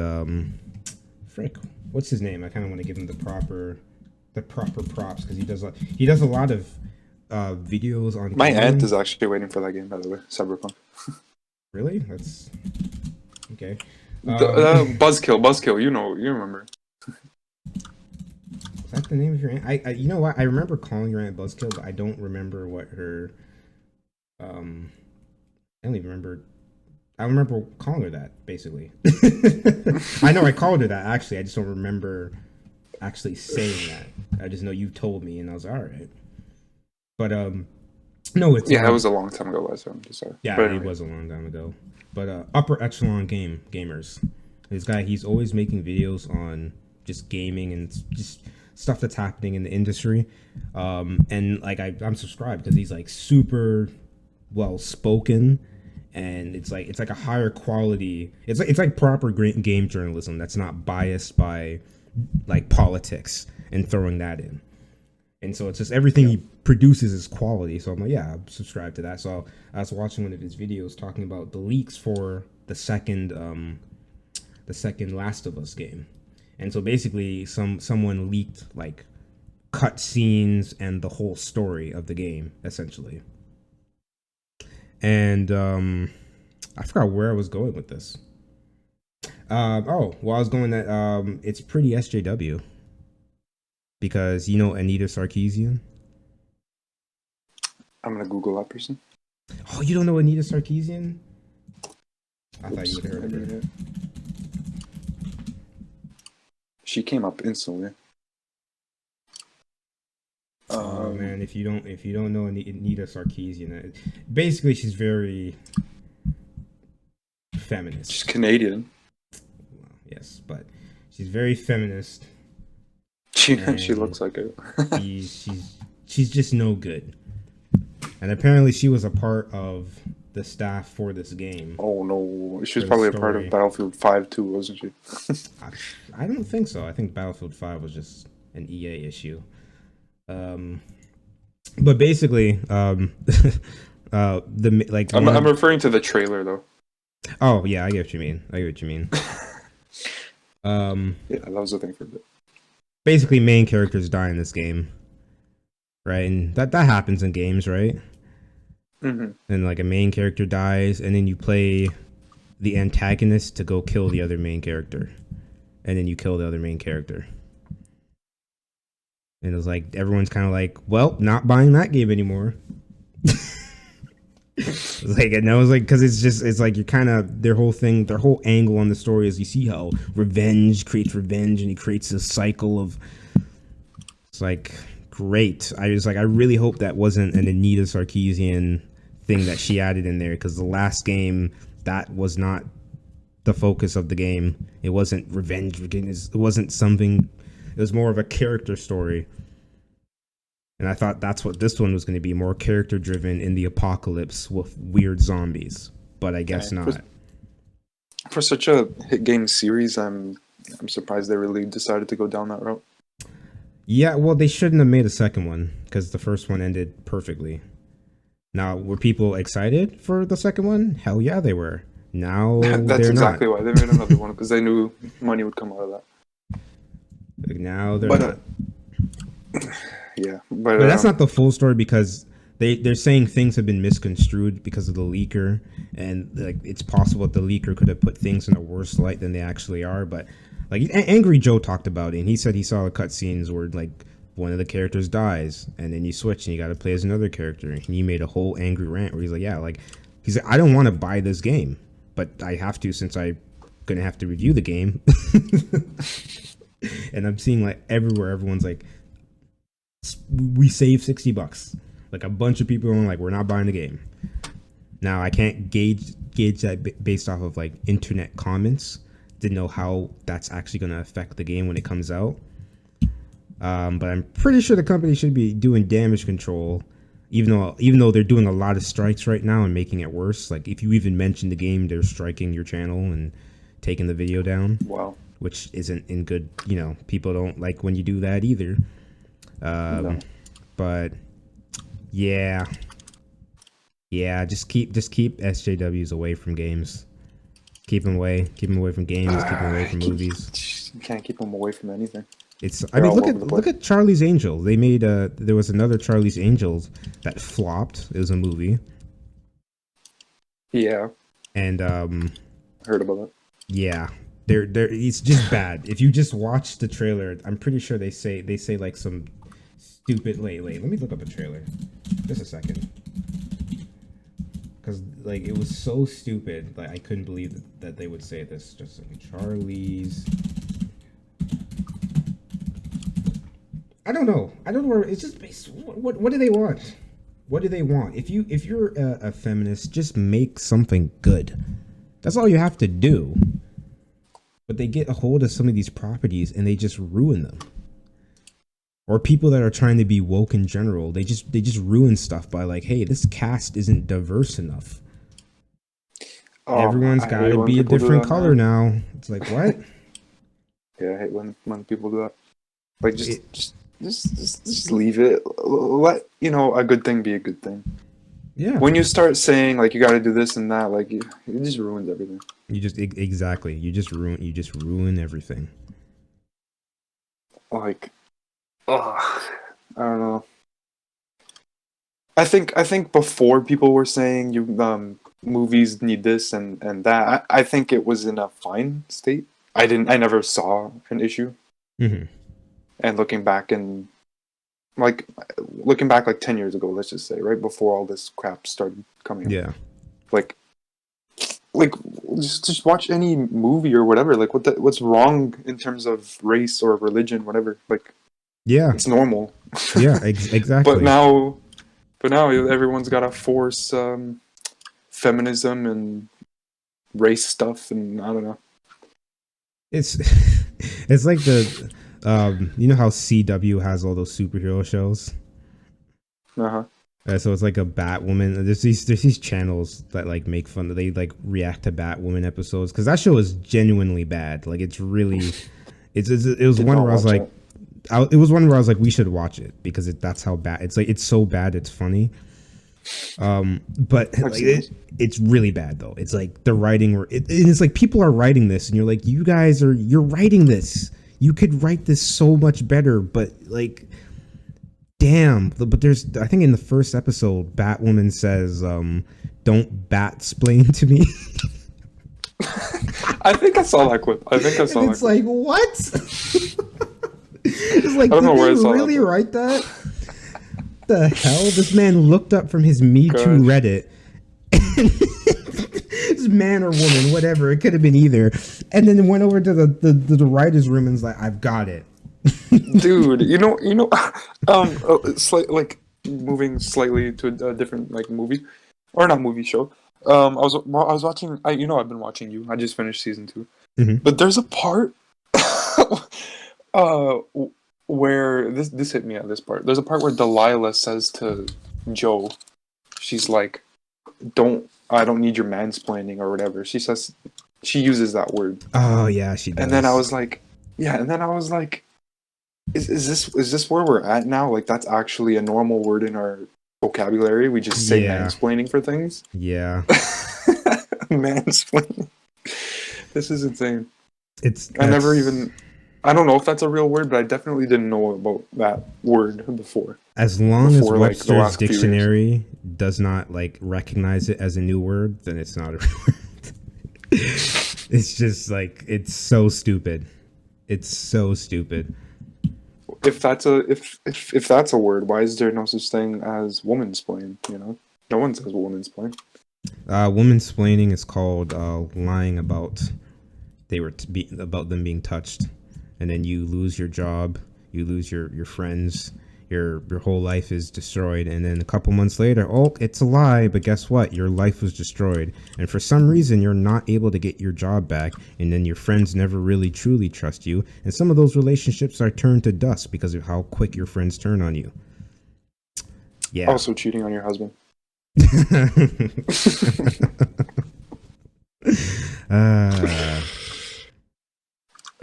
[SPEAKER 1] frick, what's his name? I kind of want to give him the proper props because he does a lot of videos on.
[SPEAKER 2] My
[SPEAKER 1] gaming.
[SPEAKER 2] aunt is actually waiting for that game, by the way, Cyberpunk.
[SPEAKER 1] Really? That's okay.
[SPEAKER 2] Buzzkill. You remember.
[SPEAKER 1] Is that the name of your aunt? I you know what? I remember calling your aunt Buzzkill, but I don't remember what her. I don't even remember. I remember calling her that, basically. I know I called her that, actually. I just don't remember actually saying that. I just know you told me, and I was all right. But, no, it's...
[SPEAKER 2] Yeah, that was a long time ago, so I'm just sorry.
[SPEAKER 1] Yeah,
[SPEAKER 2] but anyway.
[SPEAKER 1] It was a long time ago. But, upper echelon gamers. This guy, he's always making videos on just gaming and just stuff that's happening in the industry. And, like, I'm subscribed because he's, like, super... well spoken, and it's like a higher quality. It's like proper game journalism that's not biased by like politics and throwing that in. And so it's just everything he produces is quality. So I'm like, yeah, I'm subscribed to that. So I was watching one of his videos talking about the leaks for the second Last of Us game. And so basically someone leaked like cut scenes and the whole story of the game, essentially. And I forgot where I was going with this. I was going that it's pretty SJW. Because you know Anita Sarkeesian?
[SPEAKER 2] I'm gonna Google that person.
[SPEAKER 1] Oh, you don't know Anita Sarkeesian? I thought you would have heard of her.
[SPEAKER 2] She came up instantly.
[SPEAKER 1] Oh man, if you don't know Anita Sarkeesian, basically she's very feminist.
[SPEAKER 2] She's Canadian.
[SPEAKER 1] Well, yes, but she's very feminist.
[SPEAKER 2] She looks like it.
[SPEAKER 1] she's just no good. And apparently she was a part of the staff for this game.
[SPEAKER 2] Oh no, she was probably a part of Battlefield 5 too, wasn't she?
[SPEAKER 1] I don't think so. I think Battlefield 5 was just an EA issue. But basically, I'm
[SPEAKER 2] referring to the trailer though.
[SPEAKER 1] Oh yeah, I get what you mean.
[SPEAKER 2] Yeah, that was the thing for a bit.
[SPEAKER 1] Basically, main characters die in this game, right? And that happens in games, right?
[SPEAKER 2] Mm-hmm.
[SPEAKER 1] And like a main character dies, and then you play the antagonist to go kill the other main character, and then you kill the other main character. And it was like everyone's kind of like, well, not buying that game anymore. Like, and I was like, because it's like you're kind of their whole thing, their whole angle on the story is you see how revenge creates revenge, and he creates this cycle of. It's like great. I was like, I really hope that wasn't an Anita Sarkeesian thing that she added in there, because the last game that was not the focus of the game. It wasn't revenge. It wasn't something. It was more of a character story. And I thought that's what this one was going to be, more character driven in the apocalypse with weird zombies. But I guess not.
[SPEAKER 2] For such a hit game series, I'm surprised they really decided to go down that route.
[SPEAKER 1] Yeah, well, they shouldn't have made a second one because the first one ended perfectly. Now, were people excited for the second one? Hell yeah, they were. Now
[SPEAKER 2] that's exactly why they made another one, because they knew money would come out of that.
[SPEAKER 1] Like, now they're not.
[SPEAKER 2] Yeah,
[SPEAKER 1] but that's not the full story, because they're saying things have been misconstrued because of the leaker, and like it's possible that the leaker could have put things in a worse light than they actually are. But like Angry Joe talked about it, and he said he saw the cutscenes where like one of the characters dies, and then you switch and you got to play as another character, and he made a whole angry rant where he's like, yeah, like he's like, I don't want to buy this game, but I have to since I'm gonna have to review the game. And I'm seeing like everywhere, everyone's like, we saved $60. Like a bunch of people are like, we're not buying the game. Now I can't gauge that based off of like internet comments. Didn't know how that's actually going to affect the game when it comes out. But I'm pretty sure the company should be doing damage control, even though they're doing a lot of strikes right now and making it worse. Like if you even mention the game, they're striking your channel and taking the video down.
[SPEAKER 2] Wow. Which
[SPEAKER 1] isn't in good. People don't like when you do that either. No. But yeah, just keep SJWs away from games. Keep them away from games. Keep them away from movies.
[SPEAKER 2] You can't keep them away from anything.
[SPEAKER 1] Look at Charlie's Angels. They made there was another Charlie's Angels that flopped. It was a movie.
[SPEAKER 2] Yeah.
[SPEAKER 1] And
[SPEAKER 2] heard about it.
[SPEAKER 1] Yeah. It's just bad. If you just watch the trailer, I'm pretty sure they say like some stupid. Wait, let me look up a trailer. Just a second. Because like it was so stupid, like I couldn't believe that they would say this. Just like Charlie's. I don't know where it's just based. What do they want? What do they want? If you're a feminist, just make something good. That's all you have to do. But they get a hold of some of these properties and they just ruin them. Or people that are trying to be woke in general, they just ruin stuff by like, hey, this cast isn't diverse enough. Everyone's got to be a different color now. It's like, what?
[SPEAKER 2] Yeah, I hate when people do that. Like, just leave it. Let a good thing be a good thing.
[SPEAKER 1] Yeah.
[SPEAKER 2] When you start saying like you got to do this and that, like it just ruins everything.
[SPEAKER 1] You just ruin everything.
[SPEAKER 2] Like, I don't know. I think before people were saying movies need this and that. I think it was in a fine state. I never saw an issue.
[SPEAKER 1] Mm-hmm.
[SPEAKER 2] And looking back like 10 years ago, let's just say, right before all this crap started coming up.
[SPEAKER 1] Yeah.
[SPEAKER 2] Like just watch any movie or whatever. Like what's wrong in terms of race or religion, whatever. Like,
[SPEAKER 1] yeah,
[SPEAKER 2] it's normal.
[SPEAKER 1] Yeah, exactly.
[SPEAKER 2] But now everyone's got to force feminism and race stuff, and I don't know.
[SPEAKER 1] It's like the you know how CW has all those superhero shows.
[SPEAKER 2] Uh-huh.
[SPEAKER 1] So it's like a Batwoman. There's these channels that like make fun. They like react to Batwoman episodes because that show is genuinely bad. Like it's really, it was one where I was like, it was one where I was like, we should watch it because that's how bad. It's like it's so bad it's funny. But like, it's really bad though. It's like the writing, it's like people are writing this, and you're like, you're writing this. You could write this so much better, but like. Damn, but I think in the first episode, Batwoman says, don't bat-splain to me.
[SPEAKER 2] I think I saw that clip.
[SPEAKER 1] It's like, what? It's like,
[SPEAKER 2] I don't know where I saw
[SPEAKER 1] really write that? The hell? This man looked up from his Me Too Reddit It's man or woman, whatever. It could have been either. And then went over to the writer's room and was like, I've got it.
[SPEAKER 2] Dude, like moving slightly to a different like movie, or not movie show. I was watching. I've been watching you. I just finished season 2, but there's a part, uh, where this hit me at this part. There's a part where Delilah says to Joe, she's like, I don't need your mansplaining or whatever. She uses that word.
[SPEAKER 1] Oh yeah, she does.
[SPEAKER 2] And then I was like, Is this where we're at now? Like, that's actually a normal word in our vocabulary. We just say mansplaining for things.
[SPEAKER 1] Yeah.
[SPEAKER 2] Mansplaining. This is insane. I don't know if that's a real word, but I definitely didn't know about that word before.
[SPEAKER 1] As long as Webster's dictionary does not like recognize it as a new word, then it's not a real word. It's just like, it's so stupid. It's so stupid.
[SPEAKER 2] If that's a word, why is there no such thing as womansplain? No one says womansplain.
[SPEAKER 1] Womansplaining is called lying about about them being touched, and then you lose your job, you lose your friends, your whole life is destroyed, and then a couple months later, oh, it's a lie, but guess what? Your life was destroyed, and for some reason you're not able to get your job back, and then your friends never really truly trust you, and some of those relationships are turned to dust because of how quick your friends turn on you. Yeah.
[SPEAKER 2] Also cheating on your husband.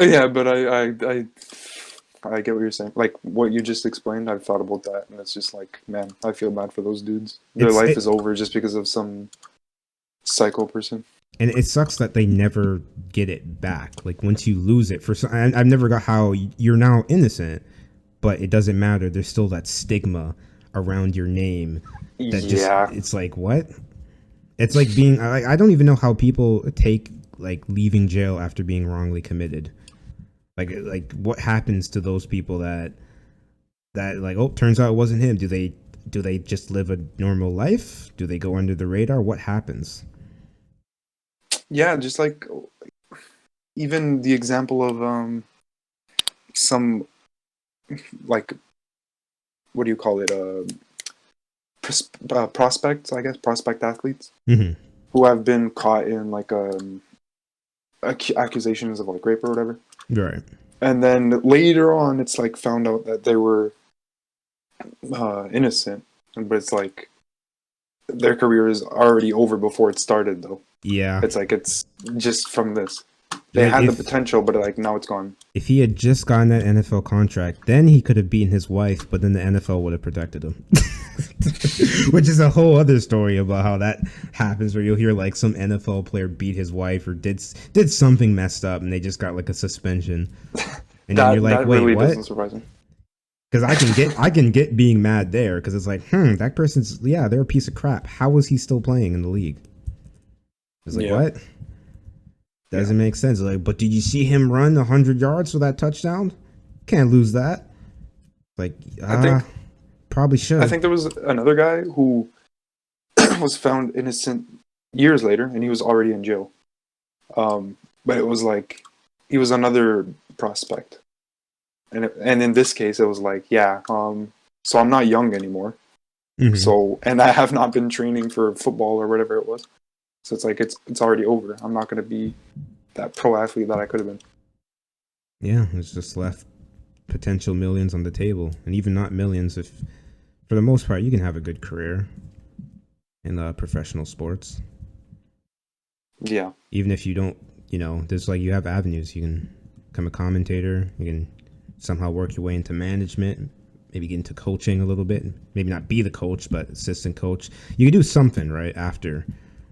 [SPEAKER 2] Yeah, but I get what you're saying. Like, what you just explained, I've thought about that, and it's just like, man, I feel bad for those dudes. Their life is over just because of some psycho person.
[SPEAKER 1] And it sucks that they never get it back. Like, once you lose it, I've never got how you're now innocent, but it doesn't matter. There's still that stigma around your name. It's like, what? It's like being, I don't even know how people take, like, leaving jail after being wrongly committed. Like what happens to those people that like, oh, turns out it wasn't him? Do they just live a normal life? Do they go under the radar? What happens?
[SPEAKER 2] Yeah, just like even the example of some, like, what do you call it? Prospects, I guess, prospect athletes who have been caught in like accusations of like rape or whatever.
[SPEAKER 1] Right.
[SPEAKER 2] And then later on, it's like found out that they were innocent, but it's like their career is already over before it started, though.
[SPEAKER 1] Yeah.
[SPEAKER 2] It's like, it's just from this. They had the potential, but like now it's gone. If
[SPEAKER 1] he had just gotten that NFL contract, then he could have beaten his wife, but then the NFL would have protected him. Which is a whole other story about how that happens, where you'll hear like some NFL player beat his wife or did something messed up, and they just got like a suspension. And then you're like, wait, really what? Doesn't surprise me. Because I can get being mad there, because it's like, that person's, they're a piece of crap. How is he still playing in the league? It's like, what? Doesn't make sense. Like, but did you see him run 100 yards for that touchdown? Can't lose that. Like, I think probably should.
[SPEAKER 2] I think there was another guy who was found innocent years later, and he was already in jail. But it was like he was another prospect, and in this case, it was like, so I'm not young anymore. So, and I have not been training for football or whatever it was. So it's like, it's already over. I'm not going to be that pro athlete that I could have been.
[SPEAKER 1] Yeah, it's just left potential millions on the table, and even not millions. If for the most part, you can have a good career in professional sports.
[SPEAKER 2] Yeah.
[SPEAKER 1] Even if you don't, there's like, you have avenues. You can become a commentator. You can somehow work your way into management. Maybe get into coaching a little bit. Maybe not be the coach, but assistant coach. You can do something right after.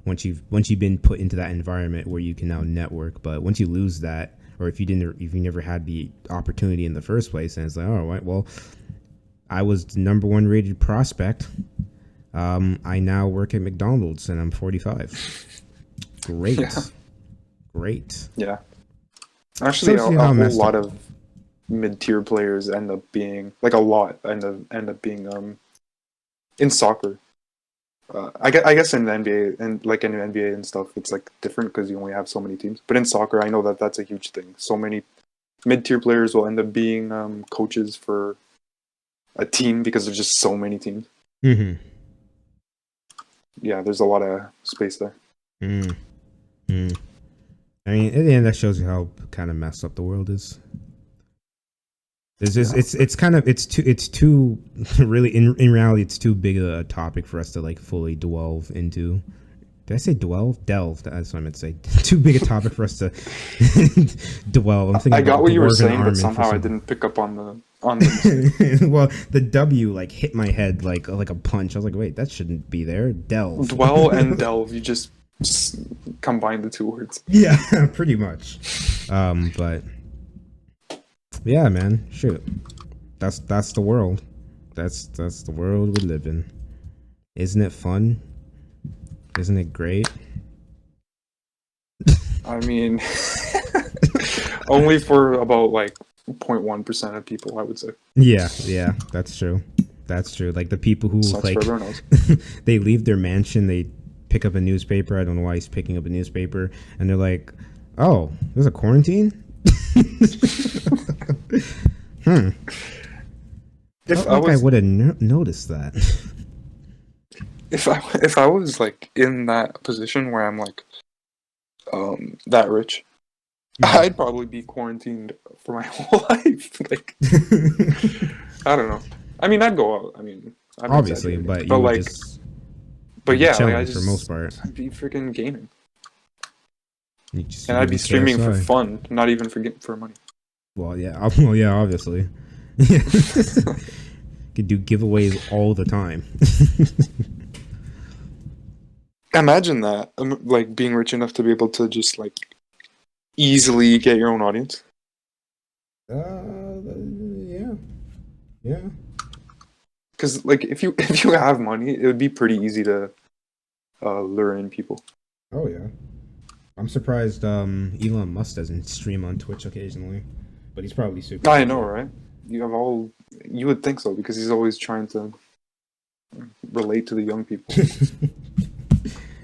[SPEAKER 1] Once you've been put into that environment where you can now network, but once you lose that, or if you never had the opportunity in the first place, and it's like, all right, well, I was the number 1 rated prospect. I now work at McDonald's and I'm 45. Great.
[SPEAKER 2] Yeah.
[SPEAKER 1] Great.
[SPEAKER 2] Yeah. Actually, a whole lot of mid-tier players end up being, like, a lot end up being in soccer. I guess in the NBA and like in the NBA and stuff, it's like different because you only have so many teams. But in soccer, I know that that's a huge thing. So many mid-tier players will end up being coaches for a team because there's just so many teams.
[SPEAKER 1] Mm-hmm.
[SPEAKER 2] Yeah, there's a lot of space there.
[SPEAKER 1] Mm. Mm. I mean, in the end, that shows you how kind of messed up the world is. It's too really in reality it's too big a topic for us to like fully delve into. Did I say delve? That's what I meant to say. Too big a topic for us to dwell. I'm thinking
[SPEAKER 2] I got what you were saying, but
[SPEAKER 1] Armin
[SPEAKER 2] somehow I didn't pick up on the
[SPEAKER 1] well, the W like hit my head like a punch. I was like, wait, that shouldn't be there. Delve.
[SPEAKER 2] Dwell and delve. You just combine the two words.
[SPEAKER 1] Yeah, pretty much. But yeah, man, shoot. That's the world. That's the world we live in. Isn't it fun? Isn't it great?
[SPEAKER 2] I mean, only for about like 0.1% of people, I would say.
[SPEAKER 1] Yeah, that's true. That's true. Like the people who
[SPEAKER 2] Sucks
[SPEAKER 1] like
[SPEAKER 2] for everyone else.
[SPEAKER 1] they leave their mansion, they pick up a newspaper. I don't know why he's picking up a newspaper, and they're like, "Oh, there's a quarantine." I would have noticed that.
[SPEAKER 2] If I was like in that position where I'm like that rich, I'd probably be quarantined for my whole life. Like I don't know. I mean, I'd go out. I mean, I'm
[SPEAKER 1] obviously, but you
[SPEAKER 2] like,
[SPEAKER 1] just
[SPEAKER 2] but yeah, like I
[SPEAKER 1] for most part,
[SPEAKER 2] I'd be freaking gaming,
[SPEAKER 1] and
[SPEAKER 2] I'd be streaming for fun, not even for money.
[SPEAKER 1] Well, yeah, obviously. Could do giveaways all the time.
[SPEAKER 2] Imagine that, like being rich enough to be able to just like easily get your own audience. Yeah. Because like if you have money, it would be pretty easy to lure in people.
[SPEAKER 1] Oh yeah, I'm surprised Elon Musk doesn't stream on Twitch occasionally, but he's probably super.
[SPEAKER 2] I know, right? You would think so because he's always trying to relate to the young people.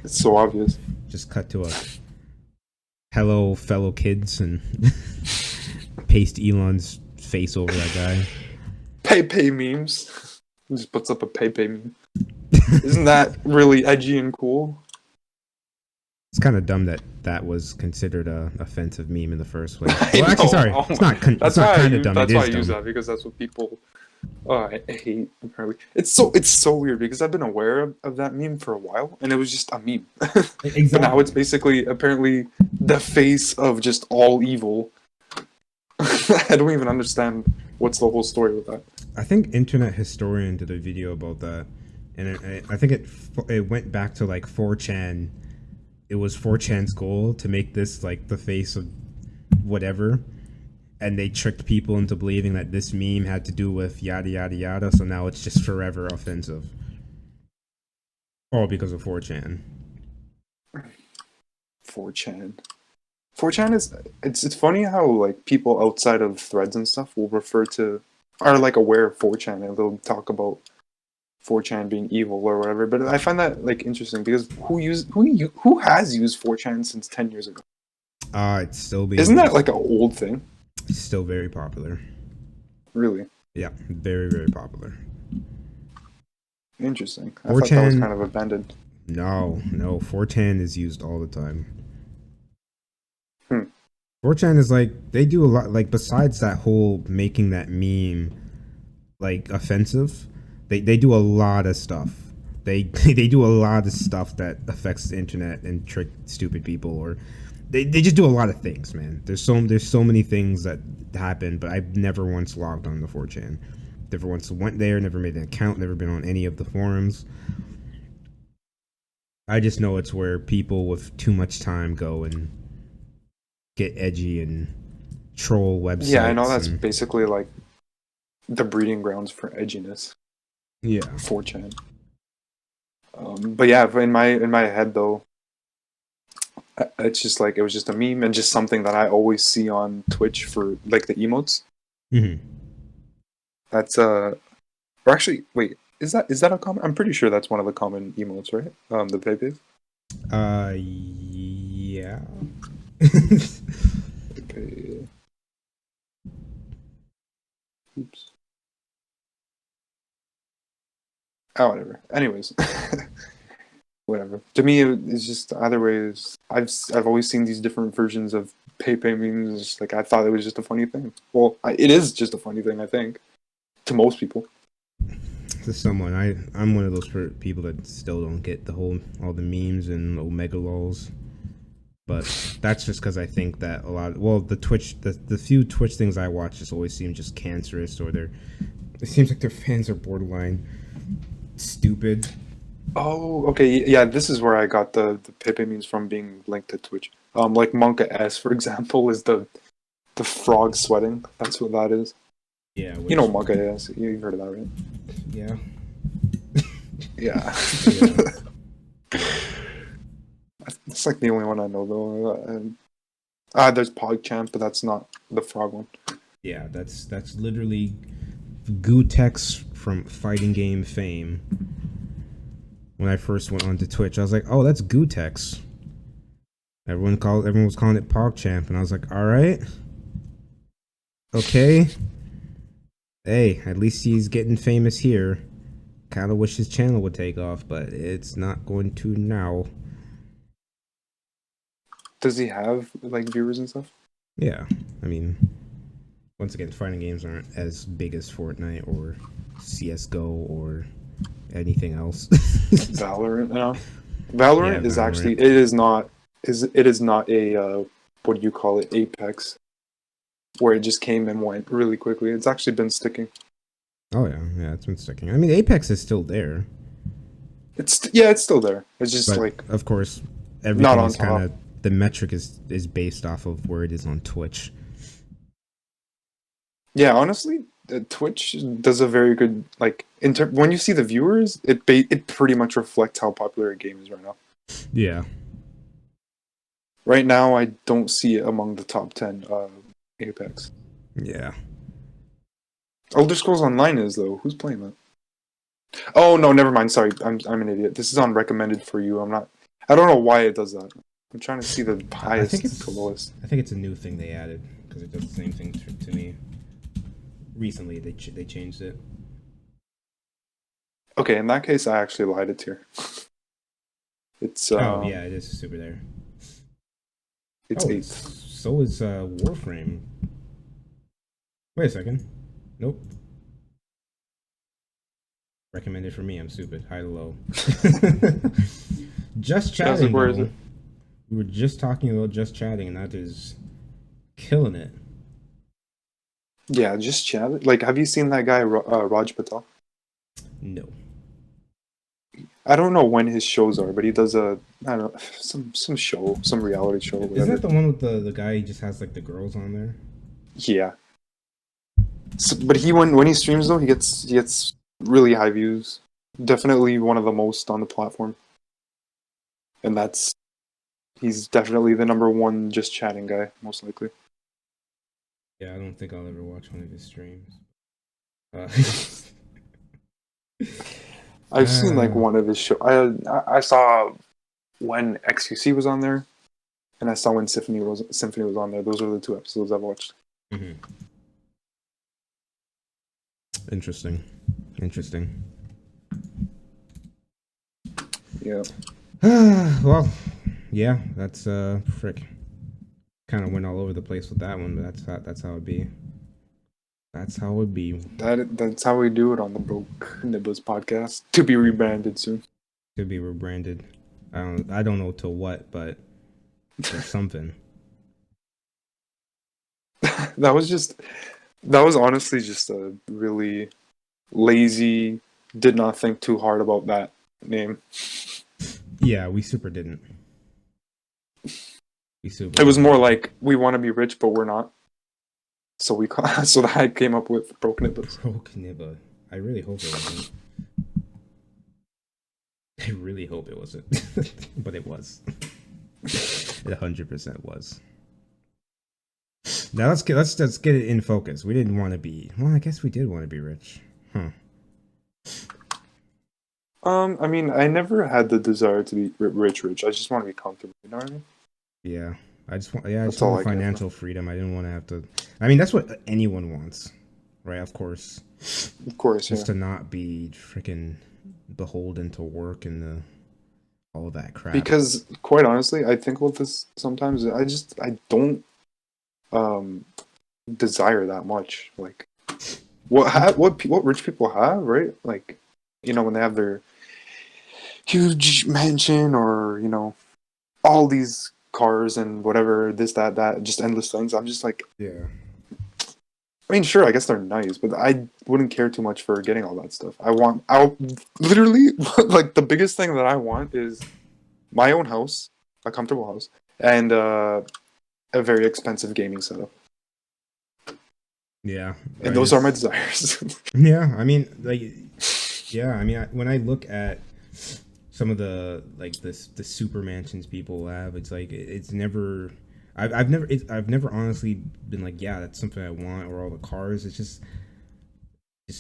[SPEAKER 2] It's so obvious.
[SPEAKER 1] Just cut to a hello, fellow kids, and paste Elon's face over that guy.
[SPEAKER 2] Pay memes. He just puts up a pay meme. Isn't that really edgy and cool?
[SPEAKER 1] It's kind of dumb that was considered a offensive meme in the first place.
[SPEAKER 2] Well,
[SPEAKER 1] actually, sorry, it's not kind of dumb.
[SPEAKER 2] That's
[SPEAKER 1] why
[SPEAKER 2] I use that because that's what people. I hate apparently. It's so weird because I've been aware of that meme for a while and it was just a meme.
[SPEAKER 1] Exactly.
[SPEAKER 2] But now it's basically apparently the face of just all evil. I don't even understand what's the whole story with that.
[SPEAKER 1] I think Internet Historian did a video about that, and I think it went back to like 4chan. It was 4chan's goal to make this like the face of whatever. And they tricked people into believing that this meme had to do with yada yada yada, so now it's just forever offensive. All because of 4chan.
[SPEAKER 2] 4chan. 4chan is it's funny how like people outside of threads and stuff will are like aware of 4chan and they'll talk about 4chan being evil or whatever. But I find that like interesting because who has used 4chan since 10 years ago?
[SPEAKER 1] It's still being.
[SPEAKER 2] Isn't that like an old thing?
[SPEAKER 1] It's still very popular.
[SPEAKER 2] Really?
[SPEAKER 1] Yeah, very, very popular.
[SPEAKER 2] Interesting. I thought that was kind of abandoned.
[SPEAKER 1] No, 4chan is used all the time. 4chan is like, they do a lot, like besides that whole making that meme like offensive, they do a lot of stuff. They do a lot of stuff that affects the internet and trick stupid people, or they just do a lot of things, man. There's so many things that happen, but I've never once logged on to 4chan. Never once went there, never made an account, never been on any of the forums. I just know it's where people with too much time go and get edgy and troll websites.
[SPEAKER 2] Yeah, I know that's basically like the breeding grounds for edginess.
[SPEAKER 1] Yeah,
[SPEAKER 2] 4chan. But yeah, in my head though, it's just like it was just a meme and just something that I always see on Twitch for like the emotes.
[SPEAKER 1] Mm-hmm.
[SPEAKER 2] That's or actually wait, Is that a common? I'm pretty sure that's one of the common emotes, right? The Pepe.
[SPEAKER 1] Yeah.
[SPEAKER 2] Pepe. Oops. Oh, whatever. Anyways, whatever. To me, it's just either ways. I've always seen these different versions of Pepe memes. It's just like I thought it was just a funny thing. Well, it is just a funny thing, I think, to most people.
[SPEAKER 1] To someone, I'm one of those people that still don't get all the memes and omega lols. But that's just because I think that the few Twitch things I watch just always seem just cancerous, or it seems like their fans are borderline stupid.
[SPEAKER 2] Oh, okay, yeah. This is where I got the Pepe memes from being linked to Twitch. Like Monka S, for example, is the frog sweating. That's what that is.
[SPEAKER 1] Yeah,
[SPEAKER 2] You know Monka S. You've heard of that, right?
[SPEAKER 1] Yeah.
[SPEAKER 2] Yeah. It's like the only one I know though. There's PogChamp, but that's not the frog one.
[SPEAKER 1] Yeah, that's literally Gootex from fighting game fame. When I first went onto Twitch, I was like, "Oh, that's Gootex." Everyone was calling it PogChamp, and I was like, "All right, okay, hey, at least he's getting famous here." Kind of wish his channel would take off, but it's not going to now.
[SPEAKER 2] Does he have like viewers and stuff?
[SPEAKER 1] Yeah, I mean, once again, fighting games aren't as big as Fortnite or CS:GO or anything else.
[SPEAKER 2] Valorant, no. Valorant is actually it is not a what do you call it, Apex, where it just came and went really quickly. It's actually been sticking.
[SPEAKER 1] Oh yeah, it's been sticking. I mean, Apex is still there.
[SPEAKER 2] It's still there. It's just
[SPEAKER 1] but
[SPEAKER 2] like
[SPEAKER 1] of course, everything is kind of the metric is based off of where it is on Twitch.
[SPEAKER 2] Yeah, honestly, Twitch does a very good like when you see the viewers, it pretty much reflects how popular a game is right now.
[SPEAKER 1] Yeah.
[SPEAKER 2] Right now, I don't see it among the top 10 Apex.
[SPEAKER 1] Yeah.
[SPEAKER 2] Elder Scrolls Online is though. Who's playing that? Oh no, never mind. Sorry, I'm an idiot. This is on recommended for you. I don't know why it does that. I'm trying to see the highest to lowest.
[SPEAKER 1] I think it's a new thing they added because it does the same thing to me. Recently, they changed it.
[SPEAKER 2] Okay, in that case, I actually lied. It's here. It's
[SPEAKER 1] oh yeah, it is super there.
[SPEAKER 2] It's 8th.
[SPEAKER 1] So is Warframe. Wait a second. Nope. Recommended for me. I'm stupid. High to low. Just chatting.
[SPEAKER 2] Where is it?
[SPEAKER 1] We were just talking about just chatting, and that is killing it.
[SPEAKER 2] Yeah, just chat. Like, have you seen that guy Raj Patel?
[SPEAKER 1] No.
[SPEAKER 2] I don't know when his shows are, but he does I don't know, some show, some reality show. Whatever.
[SPEAKER 1] Isn't that the one with the guy? He just has like the girls on there.
[SPEAKER 2] Yeah. So, but when he streams though, he gets really high views. Definitely one of the most on the platform. And he's definitely the number one just chatting guy, most likely.
[SPEAKER 1] Yeah, I don't think I'll ever watch one of his streams.
[SPEAKER 2] I've seen like one of his shows. I saw when XQC was on there, and I saw when Symphony was on there. Those are the 2 episodes I've watched.
[SPEAKER 1] Mm-hmm. Interesting.
[SPEAKER 2] Yeah.
[SPEAKER 1] Well, yeah, that's frick. Kind of went all over the place with that one, but that's how it be. That's how it be.
[SPEAKER 2] That's how we do it on the Broke Nibbles podcast. To be rebranded soon.
[SPEAKER 1] To be rebranded. I don't know to what, but there's something.
[SPEAKER 2] That was honestly just a really lazy, did not think too hard about that name.
[SPEAKER 1] Yeah, we super didn't.
[SPEAKER 2] It was more like we want to be rich, but we're not. So I came up with Broke Nibbles.
[SPEAKER 1] Broke Nibba. I really hope it wasn't. I really hope it wasn't, but it was. It 100% was. Now let's get it in focus. We didn't want to be. Well, I guess we did want to be rich, huh?
[SPEAKER 2] I mean, I never had the desire to be rich, rich. I just want to be comfortable. You know what I mean?
[SPEAKER 1] Yeah. I just
[SPEAKER 2] That's all
[SPEAKER 1] wanted
[SPEAKER 2] I care for.
[SPEAKER 1] financial freedom. I didn't want to have to. I mean, that's what anyone wants, right? Of course,
[SPEAKER 2] Of course,
[SPEAKER 1] just
[SPEAKER 2] yeah.
[SPEAKER 1] to not be freaking beholden to work and all of that crap.
[SPEAKER 2] Because quite honestly, I think about this sometimes. I don't um desire that much. Like what rich people have, right? Like, when they have their huge mansion, or all these cars and whatever, this, that, just endless things. I'm just like,
[SPEAKER 1] Yeah.
[SPEAKER 2] I mean, sure, I guess they're nice, but I wouldn't care too much for getting all that stuff. I'll literally, like, the biggest thing that I want is my own house, a comfortable house, and a very expensive gaming setup.
[SPEAKER 1] Yeah.
[SPEAKER 2] And
[SPEAKER 1] I
[SPEAKER 2] those are my
[SPEAKER 1] just.
[SPEAKER 2] desires.
[SPEAKER 1] Yeah. I mean, like, yeah. I mean, when I look at some of the like the super mansions people have, it's like it's never. I've never honestly been like, yeah, that's something I want, or all the cars. It's just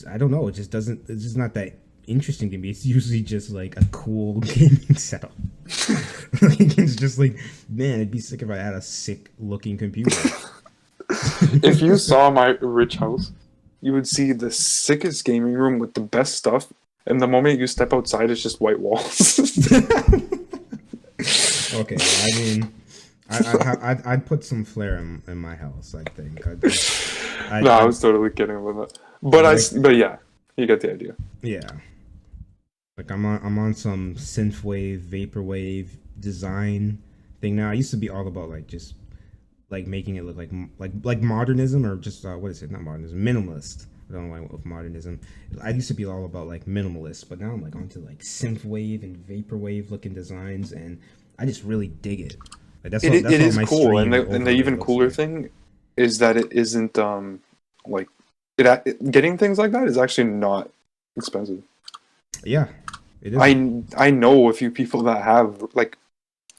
[SPEAKER 1] I don't know. It just doesn't. It's just not that interesting to me. It's usually just like a cool gaming setup. Like, it's just like, man, it'd be sick if I had a sick looking computer.
[SPEAKER 2] If you saw my rich house, you would see the sickest gaming room with the best stuff, and the moment you step outside, it's just white walls.
[SPEAKER 1] Okay, I mean, I'd put some flair in my house. I think
[SPEAKER 2] No, I
[SPEAKER 1] I
[SPEAKER 2] was totally kidding about that.
[SPEAKER 1] I like
[SPEAKER 2] But yeah, you get the idea.
[SPEAKER 1] yeah, like I'm on some synthwave, vaporwave design thing now. I used to be all about like just like making it look like modernism, or just what is it? Not modernism, minimalist. I don't know why I went with modernism. I used to be all about like minimalist, but now I'm like onto like synthwave and vaporwave looking designs, and I just really dig it. Like
[SPEAKER 2] It
[SPEAKER 1] that's what
[SPEAKER 2] is
[SPEAKER 1] my
[SPEAKER 2] cool, and
[SPEAKER 1] stream
[SPEAKER 2] the
[SPEAKER 1] overlay
[SPEAKER 2] even
[SPEAKER 1] looks
[SPEAKER 2] cooler
[SPEAKER 1] like.
[SPEAKER 2] thing is that it isn't like getting things like that is actually not expensive.
[SPEAKER 1] Yeah, it isn't.
[SPEAKER 2] I know a few people that have, like,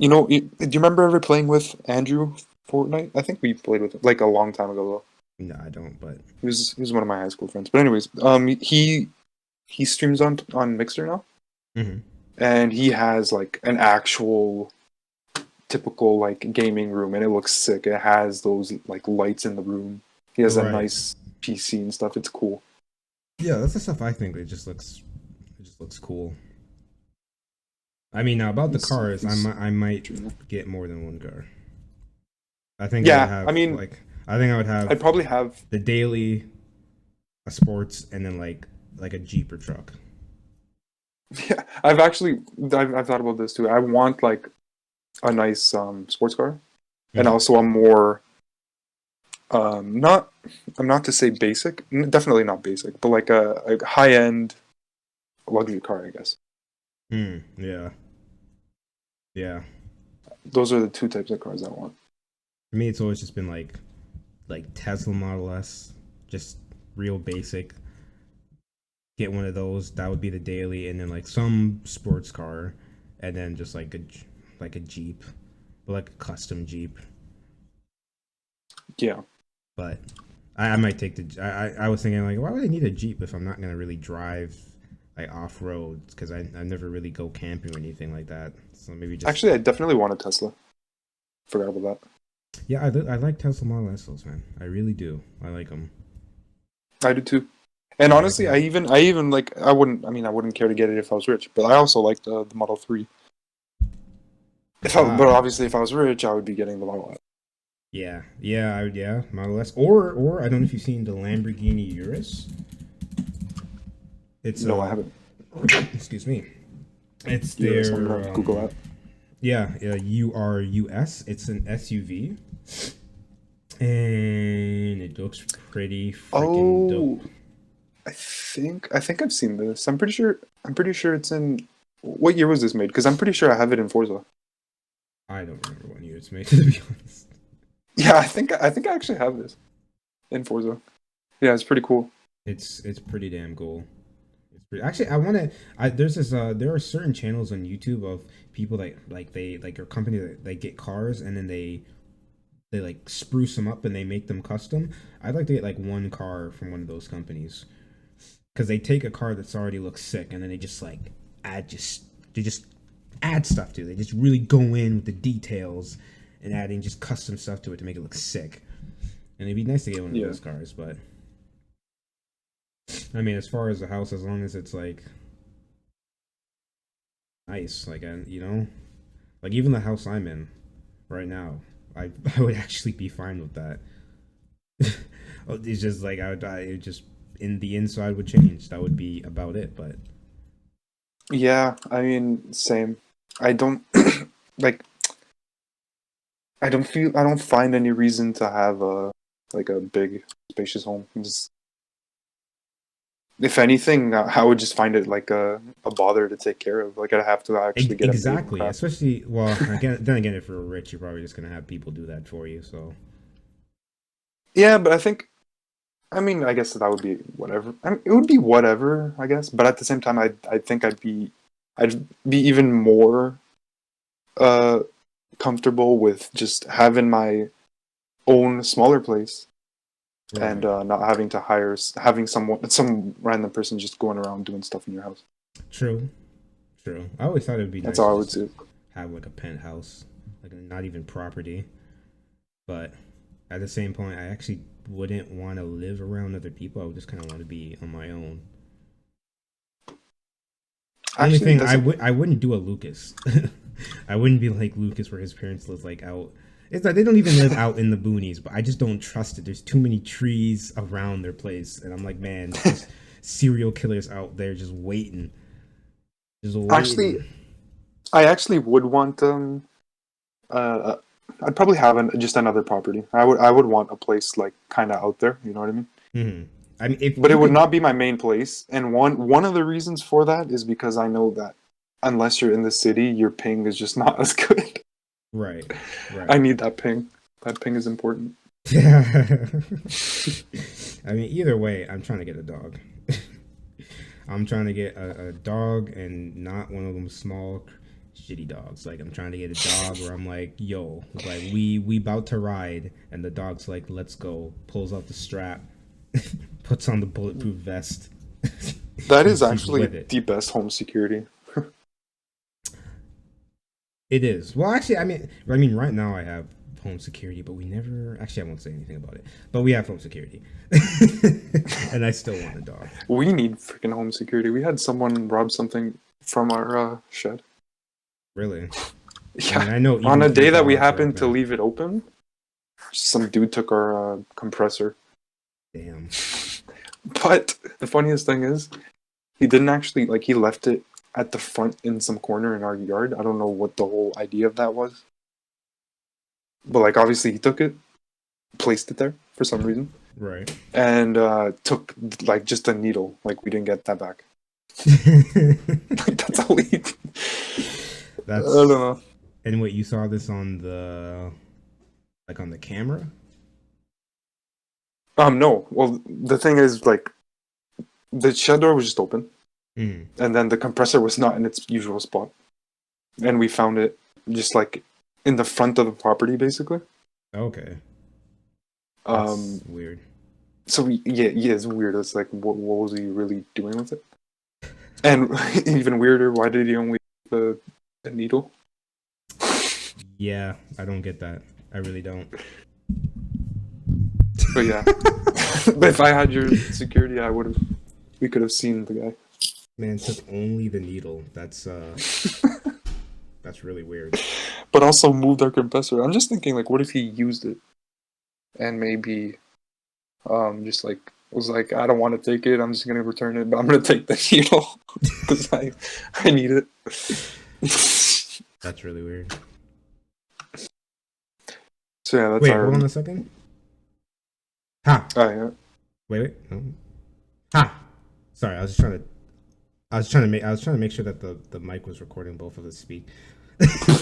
[SPEAKER 2] do you remember ever playing with Andrew Fortnite? I think we played with him like a long time ago though.
[SPEAKER 1] No, I don't. But
[SPEAKER 2] He was one of my high school friends. But anyways, he streams on Mixer now,
[SPEAKER 1] hmm
[SPEAKER 2] and he has like an actual typical like gaming room, and it looks sick. It has those like lights in the room. He has a
[SPEAKER 1] right,
[SPEAKER 2] nice PC and stuff. It's cool.
[SPEAKER 1] yeah, that's the stuff I think. It just looks cool. I mean, now about the cars,
[SPEAKER 2] He's
[SPEAKER 1] I might get more than one car. I think I would
[SPEAKER 2] Yeah, I
[SPEAKER 1] have
[SPEAKER 2] mean,
[SPEAKER 1] like I think I would have
[SPEAKER 2] I'd probably have.
[SPEAKER 1] the daily, a sports, and then like a Jeep or truck.
[SPEAKER 2] Yeah, I've thought about this too. I want like a nice sports car, and
[SPEAKER 1] hmm
[SPEAKER 2] also a more not I'm not to say basic, definitely not basic, but like a high end luxury car, I guess.
[SPEAKER 1] Yeah, yeah.
[SPEAKER 2] Those are the two types of cars I want.
[SPEAKER 1] For me, it's always just been like Tesla Model S, just real basic. Get one of those. That would be the daily, and then like some sports car, and then just like a Jeep, but like a custom Jeep.
[SPEAKER 2] Yeah.
[SPEAKER 1] But I might take the. I was thinking like, why would I need a Jeep if I'm not gonna really drive like off road? Because I never really go camping or anything like that. So maybe just
[SPEAKER 2] Actually, I definitely want a Tesla. Forgot about that.
[SPEAKER 1] yeah. I like Tesla Model S's, man. I really do. I like them.
[SPEAKER 2] I do too. And
[SPEAKER 1] I like
[SPEAKER 2] honestly,
[SPEAKER 1] them.
[SPEAKER 2] I even like I wouldn't care to get it if I was rich, but I also like the Model 3. But
[SPEAKER 1] Ah,
[SPEAKER 2] obviously if I was rich, I would be getting the Model S.
[SPEAKER 1] yeah, yeah, yeah. Model S, or I don't know if you've seen the Lamborghini Urus. It's
[SPEAKER 2] No, I haven't.
[SPEAKER 1] excuse me. It's
[SPEAKER 2] Yes, I'm gonna
[SPEAKER 1] their
[SPEAKER 2] Google that.
[SPEAKER 1] yeah, URUS. It's an SUV, and it looks pretty freaking
[SPEAKER 2] Oh,
[SPEAKER 1] dope.
[SPEAKER 2] I think I've seen this. I'm pretty sure it's in. What year was this made? Because I'm pretty sure I have it in Forza.
[SPEAKER 1] I don't remember what year it's made, to be honest.
[SPEAKER 2] Yeah, I actually have this in Forza. Yeah, it's pretty cool.
[SPEAKER 1] It's pretty damn cool. It's pretty, actually, I want to. There's this. There are certain channels on YouTube of people that they like your company that they get cars and then they like spruce them up and they make them custom. I'd like to get like one car from one of those companies because they take a car that's already looks sick and then they just like they just add stuff to it. They just really go in with the details and adding just custom stuff to it to make it look sick. And it'd be nice to get one of those cars, but I mean, as far as the house, as long as it's like nice, like you know, like even the house I'm in right now, I would actually be fine with that. It's just like it just in the inside would change. That would be about it. But
[SPEAKER 2] Yeah, I mean, same. I don't like. I don't find any reason to have a big spacious home. If anything, I would just find it like a bother to take care of. Like I'd have to actually get
[SPEAKER 1] exactly, especially then again, if you're rich, you're probably just gonna have people do that for you. So
[SPEAKER 2] yeah, but I mean, I guess that would be whatever. I mean, it would be whatever, I guess. But at the same time, I think I'd be even more comfortable with just having my own smaller place. Right. And not having to having some random person just going around doing stuff in your house.
[SPEAKER 1] True. I always thought it would be
[SPEAKER 2] nice.
[SPEAKER 1] That's
[SPEAKER 2] all I would do.
[SPEAKER 1] Have like a penthouse, like not even property. But at the same point, I actually wouldn't want to live around other people. I would just kind of want to be on my own. Only thing I wouldn't do a Lucas. I wouldn't be like Lucas, where his parents live like out. It's like they don't even live out in the boonies, but I just don't trust it. There's too many trees around their place, and I'm like, man, there's serial killers out there just waiting.
[SPEAKER 2] Actually, I actually would want I'd probably have just another property. I would want a place like kind of out there. You know what I mean?
[SPEAKER 1] Mm-hmm. I mean,
[SPEAKER 2] but it would not be my main place. And one of the reasons for that is because I know that unless you're in the city, your ping is just not as good.
[SPEAKER 1] Right.
[SPEAKER 2] I need that ping. That ping is important.
[SPEAKER 1] Yeah. I mean, either way, I'm trying to get a dog. I'm trying to get a dog, and not one of them small, shitty dogs. Like, I'm trying to get a dog where I'm like, yo, like we about to ride, and the dog's like, let's go. Pulls out the strap, puts on the bulletproof vest.
[SPEAKER 2] That is actually the best home security.
[SPEAKER 1] It is. Well, actually, I mean, right now I have home security, but we never. Actually, I won't say anything about it. But we have home security, and I still want a dog.
[SPEAKER 2] We need freaking home security. We had someone rob something from our shed.
[SPEAKER 1] Really?
[SPEAKER 2] Yeah. I know. On a day that we happened to leave it open, some dude took our compressor.
[SPEAKER 1] Damn.
[SPEAKER 2] But the funniest thing is, he didn't actually he left it at the front in some corner in our yard. I don't know what the whole idea of that was. But obviously he took it, placed it there for some reason.
[SPEAKER 1] Right.
[SPEAKER 2] And took just a needle. We didn't get that back. That's all he did. I don't know.
[SPEAKER 1] And wait, you saw this on the on the camera?
[SPEAKER 2] No. Well, the thing is the shed door was just open.
[SPEAKER 1] Mm.
[SPEAKER 2] And then the compressor was not in its usual spot. And we found it just in the front of the property, basically.
[SPEAKER 1] Okay. That's weird.
[SPEAKER 2] So it's weird. It's what was he really doing with it? And even weirder, why did he only the needle?
[SPEAKER 1] Yeah, I don't get that. I really don't.
[SPEAKER 2] But yeah, if I had your security, we could have seen the guy.
[SPEAKER 1] Man, took only the needle. That's really weird.
[SPEAKER 2] But also moved our compressor. I'm just thinking, what if he used it and maybe just was I don't want to take it. I'm just gonna return it, but I'm gonna take the needle because I need it.
[SPEAKER 1] That's really weird.
[SPEAKER 2] So yeah, that's
[SPEAKER 1] wait. Hold on a second. Ha.
[SPEAKER 2] Oh yeah.
[SPEAKER 1] Wait. No. Ha. Sorry, I was trying to make sure that the mic was recording both of us speak.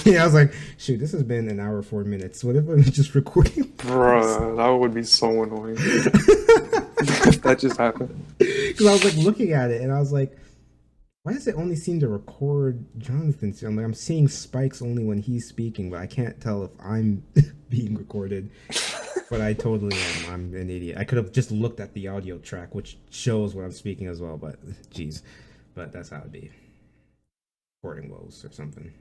[SPEAKER 1] Yeah, I was like, shoot, this has been an hour 4 minutes. What if I'm just recording?
[SPEAKER 2] Bruh, that would be so annoying. If that just happened.
[SPEAKER 1] Because I was looking at it and I was like, why does it only seem to record Jonathan? I'm seeing spikes only when he's speaking, but I can't tell if I'm being recorded. But I totally am. I'm an idiot. I could have just looked at the audio track, which shows when I'm speaking as well. But geez, but that's how it be. recording woes or something.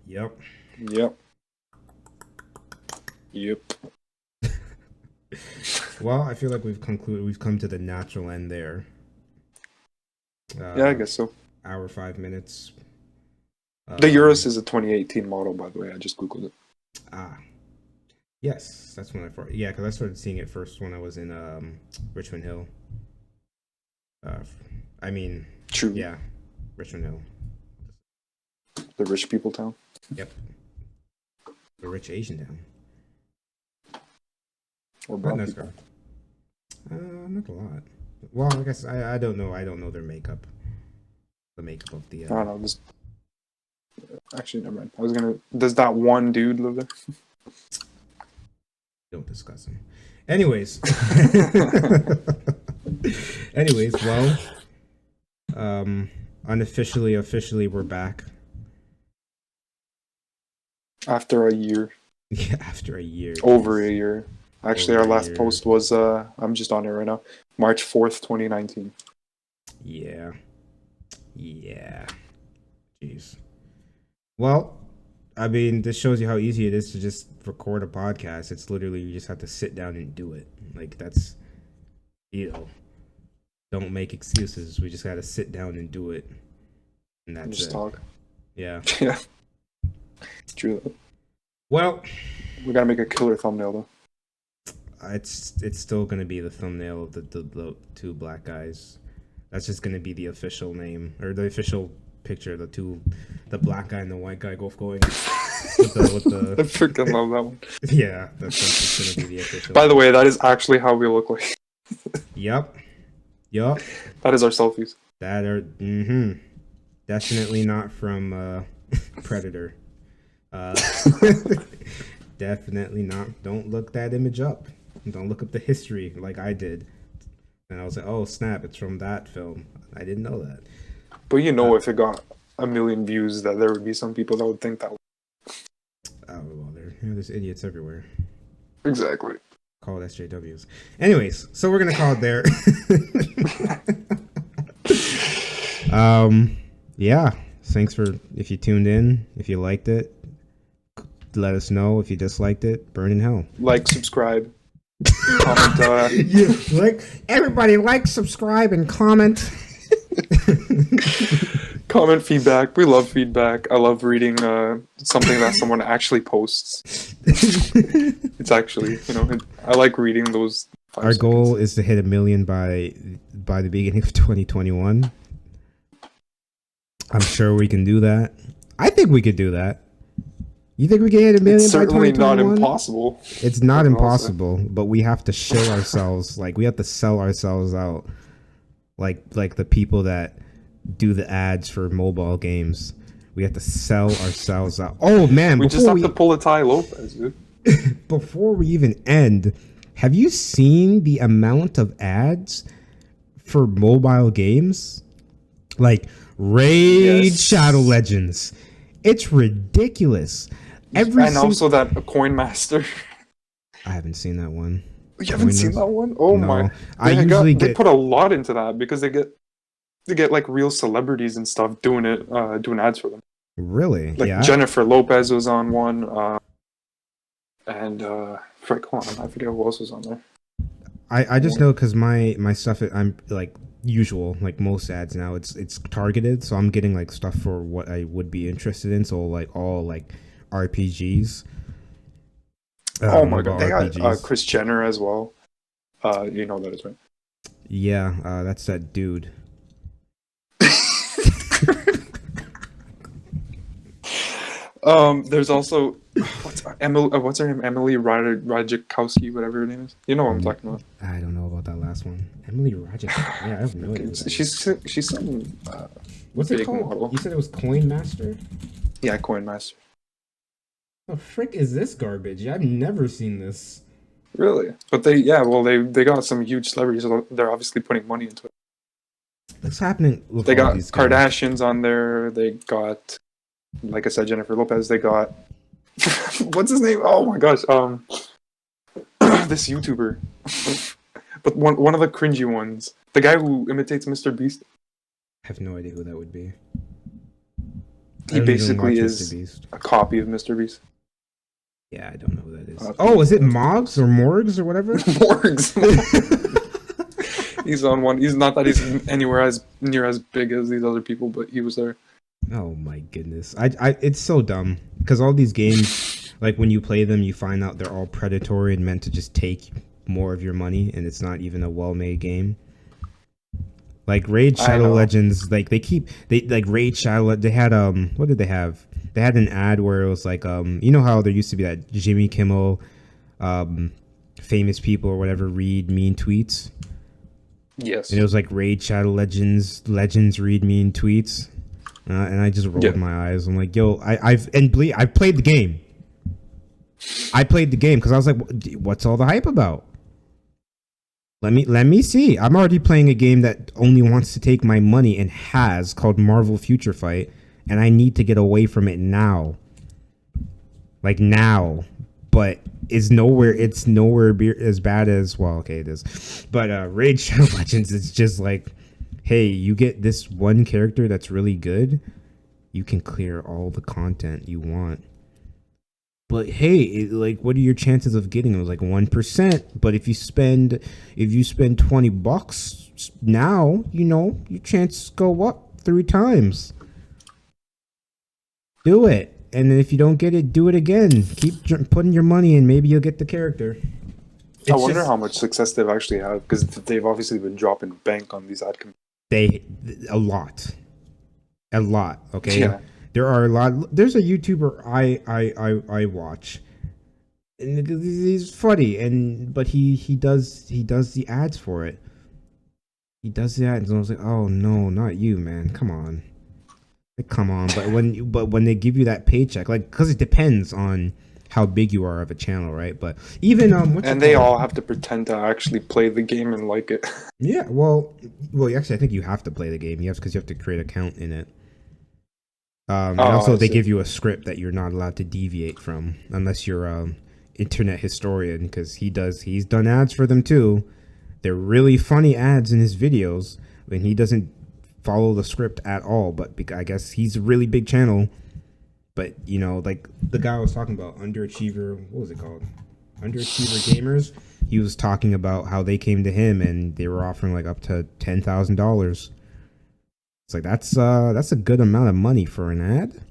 [SPEAKER 1] Yep. Well, I feel like we've come to the natural end there.
[SPEAKER 2] Yeah, I guess so.
[SPEAKER 1] Hour 5 minutes.
[SPEAKER 2] The Urus is a 2018 model, by the way. I just googled it.
[SPEAKER 1] Yes, that's when because I started seeing it first when I was in Richmond Hill.
[SPEAKER 2] True.
[SPEAKER 1] Yeah, Richmond Hill.
[SPEAKER 2] The rich people town.
[SPEAKER 1] Yep. The rich Asian town.
[SPEAKER 2] Or brown
[SPEAKER 1] nice
[SPEAKER 2] people.
[SPEAKER 1] car. Not a lot. Well, I guess I don't know. I don't know their makeup. The makeup of the.
[SPEAKER 2] I don't know. Actually, never mind. I was gonna. Does that one dude live there?
[SPEAKER 1] Don't discuss him. Anyways. Well, officially, we're back.
[SPEAKER 2] After a year.
[SPEAKER 1] Yeah, after a year.
[SPEAKER 2] Over a year. Actually,
[SPEAKER 1] Over
[SPEAKER 2] our last post was, I'm just on it right now, March 4th, 2019.
[SPEAKER 1] Yeah. Jeez. Well, I mean, this shows you how easy it is to just record a podcast. It's literally, you just have to sit down and do it. Like, that's, don't make excuses. We just got to sit down and do it. And that's
[SPEAKER 2] just
[SPEAKER 1] it.
[SPEAKER 2] Talk.
[SPEAKER 1] Yeah.
[SPEAKER 2] Yeah. True.
[SPEAKER 1] Well,
[SPEAKER 2] we got to make a killer thumbnail, though.
[SPEAKER 1] It's still going to be the thumbnail of the two black guys. That's just going to be the official name, or the official picture, the black guy and the white guy both going with the
[SPEAKER 2] I freaking love that one.
[SPEAKER 1] Yeah, that's going to be the official.
[SPEAKER 2] By the way, that is actually how we look like.
[SPEAKER 1] Yep.
[SPEAKER 2] That is our selfies.
[SPEAKER 1] That are definitely not from Predator. Definitely not. Don't look that image up. Don't look up the history like I did. And I was like, oh snap, it's from that film. I didn't know that.
[SPEAKER 2] But if it got 1 million views, that there would be some people that would think that.
[SPEAKER 1] Oh well, there's idiots everywhere.
[SPEAKER 2] Exactly.
[SPEAKER 1] Call it SJWs. Anyways, so we're gonna call it there. Yeah. Thanks if you tuned in, if you liked it, let us know. If you disliked it, burn in hell.
[SPEAKER 2] Like, subscribe, comment.
[SPEAKER 1] Everybody like, subscribe, and comment.
[SPEAKER 2] Comment feedback. We love feedback. I love reading something that someone actually posts. It's actually, I like reading those.
[SPEAKER 1] Our goal is to hit 1 million by the beginning of 2021. I'm sure we can do that. I think we could do that. You think we can hit 1 million by 2021?
[SPEAKER 2] It's certainly not impossible.
[SPEAKER 1] It's not impossible, but we have to show ourselves. Like, we have to sell ourselves out. Like the people that do the ads for mobile games. We have to sell ourselves out. Oh, man.
[SPEAKER 2] We just have to pull a Ty Lopez, dude.
[SPEAKER 1] Before we even end, have you seen the amount of ads for mobile games? Like Raid Shadow Legends. It's ridiculous.
[SPEAKER 2] Also that Coin Master.
[SPEAKER 1] I haven't seen that one.
[SPEAKER 2] You haven't seen that one? Oh no. My! They put a lot into that because they get like real celebrities and stuff doing ads for them.
[SPEAKER 1] Really?
[SPEAKER 2] Like Jennifer Lopez was on one, and frick, hold on, I forget who else was on there.
[SPEAKER 1] I just know because my stuff, I'm like usual, like most ads now, it's targeted, so I'm getting like stuff for what I would be interested in. So like all like RPGs.
[SPEAKER 2] Oh my god, they got Kris Jenner as well. You know that is right.
[SPEAKER 1] Yeah, that's that dude.
[SPEAKER 2] There's also what's her name? Emily Ratajkowski, whatever her name is. You know what I'm talking about.
[SPEAKER 1] I don't know about that last one. Emily Ratajkowski. Yeah, I have no idea.
[SPEAKER 2] She's some
[SPEAKER 1] what's it called? Model. You said it was Coin Master?
[SPEAKER 2] Yeah, Coin Master.
[SPEAKER 1] The frick is this garbage? I've never seen this.
[SPEAKER 2] Really? But they got some huge celebrities, so they're obviously putting money into it.
[SPEAKER 1] What's happening with
[SPEAKER 2] they got Kardashians on there, they got, like I said, Jennifer Lopez, they got what's his name? Oh my gosh, this YouTuber. But one of the cringy ones. The guy who imitates Mr. Beast.
[SPEAKER 1] have no idea who that would be.
[SPEAKER 2] He basically
[SPEAKER 1] Mr.
[SPEAKER 2] is
[SPEAKER 1] Beast.
[SPEAKER 2] a copy of Mr. Beast.
[SPEAKER 1] Yeah, I don't know who that is. Oh, is it Moggs or Morgs or whatever?
[SPEAKER 2] Morgs. He's on one. He's not that he's anywhere as near as big as these other people, but he was there.
[SPEAKER 1] Oh my goodness. It's so dumb because all these games, like when you play them, you find out they're all predatory and meant to just take more of your money, and it's not even a well-made game. Like Raid Shadow Legends, like they like Raid Shadow. They had what did they have? They had an ad where it was like you know how there used to be that Jimmy Kimmel, famous people or whatever read mean tweets.
[SPEAKER 2] Yes.
[SPEAKER 1] And it was like Raid Shadow Legends read mean tweets. And I just rolled my eyes. I'm like, yo, I've played the game. I played the game because I was like, what's all the hype about? Let me see. I'm already playing a game that only wants to take my money and has called Marvel Future Fight, and I need to get away from it now. Like now, but it's nowhere as bad as it is. But Raid Shadow Legends is just like, hey, you get this one character that's really good, you can clear all the content you want. But hey, what are your chances of getting it? It was like 1%. But if you spend $20 now, your chances go up 3 times. Do it. And then if you don't get it, do it again. Keep putting your money in. Maybe you'll get the character.
[SPEAKER 2] I wonder how much success they've actually had, because they've obviously been dropping bank on these ad campaigns.
[SPEAKER 1] A lot. Okay. Yeah. There are a lot. There's a YouTuber I watch, and he's funny, but he does the ads for it. He does the ads, and I was like, oh no, not you, man. Come on. But when they give you that paycheck, because it depends on how big you are of a channel, right? But even
[SPEAKER 2] they all have to pretend to actually play the game and like it.
[SPEAKER 1] Yeah, well, actually, I think you have to play the game, because you have to create an account in it. And also, they give you a script that you're not allowed to deviate from unless you're internet historian, because he's done ads for them too. They're really funny ads in his videos, and he doesn't follow the script at all. But I guess he's a really big channel. But like the guy I was talking about, Underachiever, what was it called? Underachiever Gamers. He was talking about how they came to him and they were offering like up to $10,000. It's like that's a good amount of money for an ad,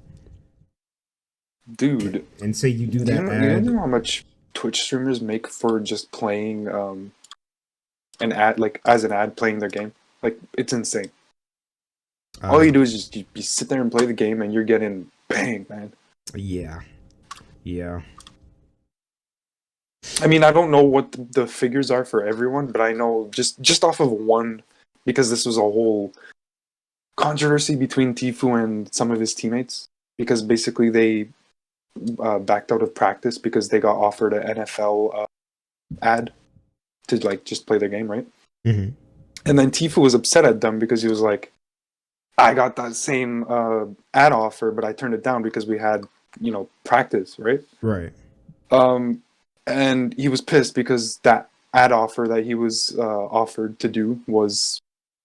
[SPEAKER 2] dude.
[SPEAKER 1] And say you do that ad.
[SPEAKER 2] You know how much Twitch streamers make for just playing an ad, like as an ad playing their game? Like, it's insane. All you do is just you sit there and play the game, and you're getting bang, man.
[SPEAKER 1] Yeah.
[SPEAKER 2] I mean, I don't know what the figures are for everyone, but I know just off of one, because this was a whole controversy between Tfue and some of his teammates, because basically they backed out of practice because they got offered an NFL ad to just play their game, right?
[SPEAKER 1] Mm-hmm.
[SPEAKER 2] And then Tfue was upset at them because he was like, I got that same ad offer, but I turned it down because we had practice, right?
[SPEAKER 1] Right.
[SPEAKER 2] And he was pissed because that ad offer that he was offered to do was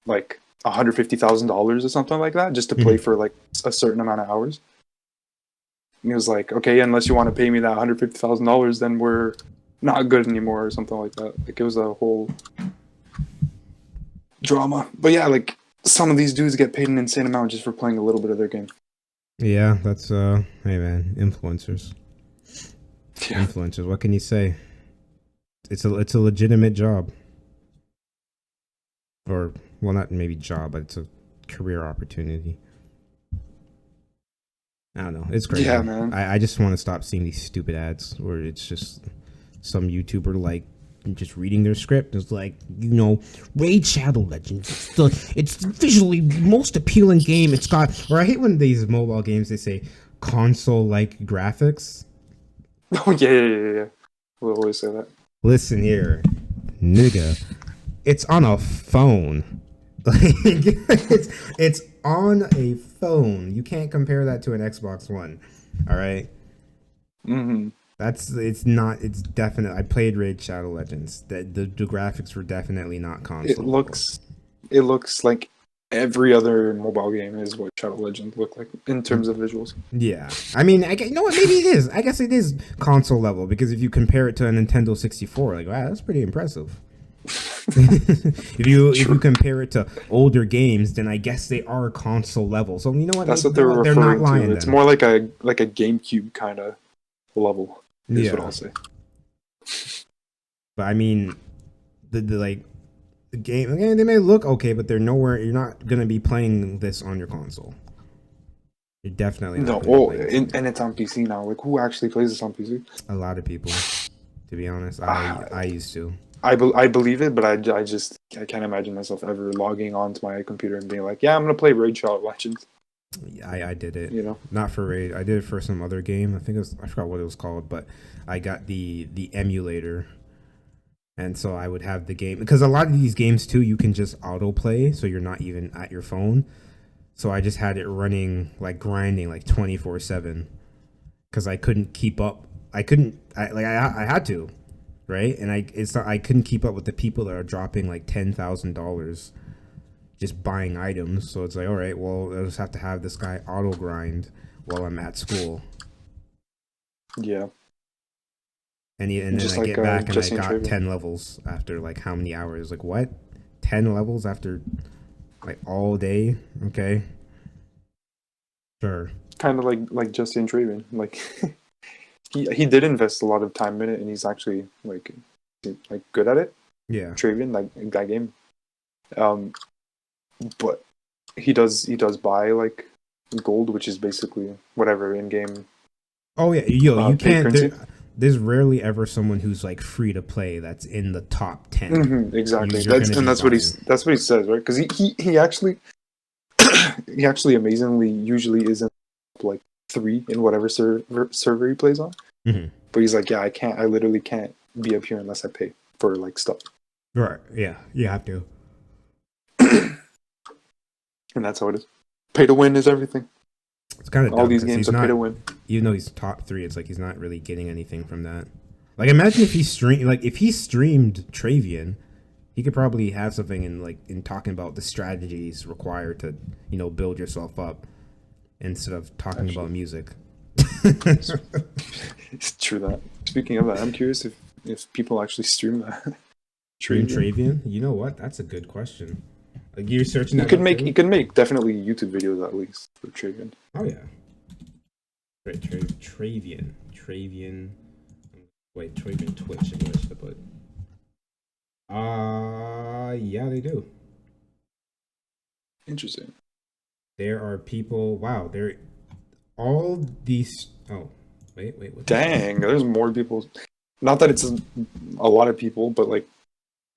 [SPEAKER 2] like $150,000 or something like that, just to play for like a certain amount of hours. And he was like, okay, unless you want to pay me that $150,000, then we're not good anymore, or something like that. Like, it was a whole drama. But yeah, like, some of these dudes get paid an insane amount just for playing a little bit of their game.
[SPEAKER 1] Yeah, that's hey man, influencers. Yeah. Influencers, what can you say? It's a legitimate job. Or, well, not maybe job, but it's a career opportunity. I don't know. It's crazy.
[SPEAKER 2] Yeah, man.
[SPEAKER 1] I just want to stop seeing these stupid ads where it's just some YouTuber like just reading their script. It's like, Raid Shadow Legends. It's the visually most appealing game. It's got, or I hate when these mobile games, they say console-like graphics.
[SPEAKER 2] Oh, yeah. We'll always say that.
[SPEAKER 1] Listen here, nigga. It's on a phone. it's on a phone. You can't compare that to an Xbox One. All right.
[SPEAKER 2] Mm-hmm.
[SPEAKER 1] It's definite. I played Raid Shadow Legends. The graphics were definitely not console.
[SPEAKER 2] It looks like every other mobile game is what Shadow Legends look like in terms of visuals.
[SPEAKER 1] Yeah, I mean, you know what? Maybe it is. I guess it is console level because if you compare it to a Nintendo 64, like wow, that's pretty impressive. if you compare it to older games, then I guess they are console level. So you know what?
[SPEAKER 2] That's what they're referring to. It's more like a GameCube kind of level. Is what I'll say.
[SPEAKER 1] But I mean, the game. Okay, they may look okay, but they're nowhere. You're not gonna be playing this on your console. You're definitely not.
[SPEAKER 2] No. And it's on PC now. Like, who actually plays this on PC?
[SPEAKER 1] A lot of people, to be honest. I used to.
[SPEAKER 2] I believe it, but I can't imagine myself ever logging onto my computer and being like, yeah, I'm gonna play Raid Shadow Legends.
[SPEAKER 1] I did it.
[SPEAKER 2] You know,
[SPEAKER 1] not for Raid. I did it for some other game. I think I forgot what it was called, but I got the emulator. And so I would have the game because a lot of these games too, you can just autoplay, so you're not even at your phone. So I just had it running like grinding like 24/7 because I couldn't keep up. I had to, right? And I couldn't keep up with the people that are dropping like $10,000 just buying items. So it's like, all right, well, I just have to have this guy auto grind while I'm at school.
[SPEAKER 2] Yeah.
[SPEAKER 1] And then I get back and I got 10 levels after like how many hours? Like what? 10 levels after like all day? Okay. Sure.
[SPEAKER 2] Kind of like Jesse and Traven. Like he did invest a lot of time in it, and he's actually like good at it.
[SPEAKER 1] Yeah.
[SPEAKER 2] Traven, like that game. But he does buy like gold, which is basically whatever in game.
[SPEAKER 1] Oh yeah, you can't. There's rarely ever someone who's like free to play that's in the top 10.
[SPEAKER 2] Mm-hmm, exactly. That's what he says, right? Because he actually he actually amazingly usually is in like 3 in whatever server he plays on.
[SPEAKER 1] Mm-hmm.
[SPEAKER 2] But he's like, yeah, I literally can't be up here unless I pay for like stuff.
[SPEAKER 1] Right. Yeah. You have to.
[SPEAKER 2] And that's how it is. Pay to win is everything.
[SPEAKER 1] It's kind of
[SPEAKER 2] all these games are pay to win.
[SPEAKER 1] Even though he's top 3, it's like he's not really getting anything from that. Like imagine if he streamed Travian, he could probably have something in talking about the strategies required to, build yourself up instead of talking about music.
[SPEAKER 2] It's true that. Speaking of that, I'm curious if people actually stream that.
[SPEAKER 1] Travian? You know what? That's a good question. Like you're searching.
[SPEAKER 2] You can make definitely YouTube videos at least for Travian.
[SPEAKER 1] Oh yeah. Right, Travian. Wait, Travian Twitch. English to put. Yeah, they do.
[SPEAKER 2] Interesting.
[SPEAKER 1] There are people. Wow, there. All these. Oh, wait. What
[SPEAKER 2] Dang, there's more people. Not that it's a lot of people, but like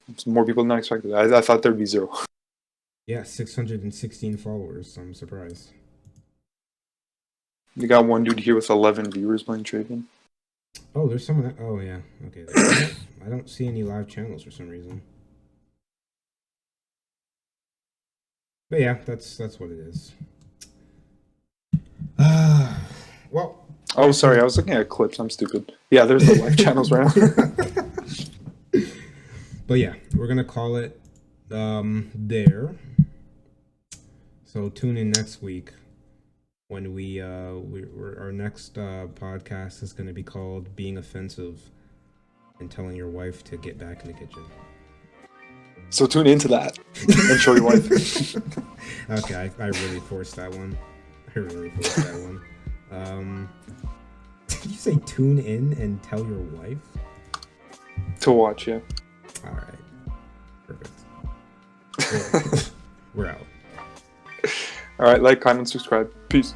[SPEAKER 2] it's more people than I expected. I thought there'd be 0.
[SPEAKER 1] Yeah, 616 followers. I'm surprised.
[SPEAKER 2] You got one dude here with 11 viewers playing Travian.
[SPEAKER 1] Oh, there's someone. Oh yeah, okay. I don't see any live channels for some reason. But yeah, that's what it is. Well.
[SPEAKER 2] Oh, sorry, I was looking at clips. I'm stupid. Yeah, there's the live channels right now.
[SPEAKER 1] But yeah, we're gonna call it there. So tune in next week when our next podcast is going to be called Being Offensive and Telling Your Wife to Get Back in the Kitchen.
[SPEAKER 2] So tune into that and show your wife.
[SPEAKER 1] Okay, I really forced that one. Did you say tune in and tell your wife?
[SPEAKER 2] To watch, yeah.
[SPEAKER 1] All right. Perfect. We're out.
[SPEAKER 2] All right, like, comment, subscribe. Peace.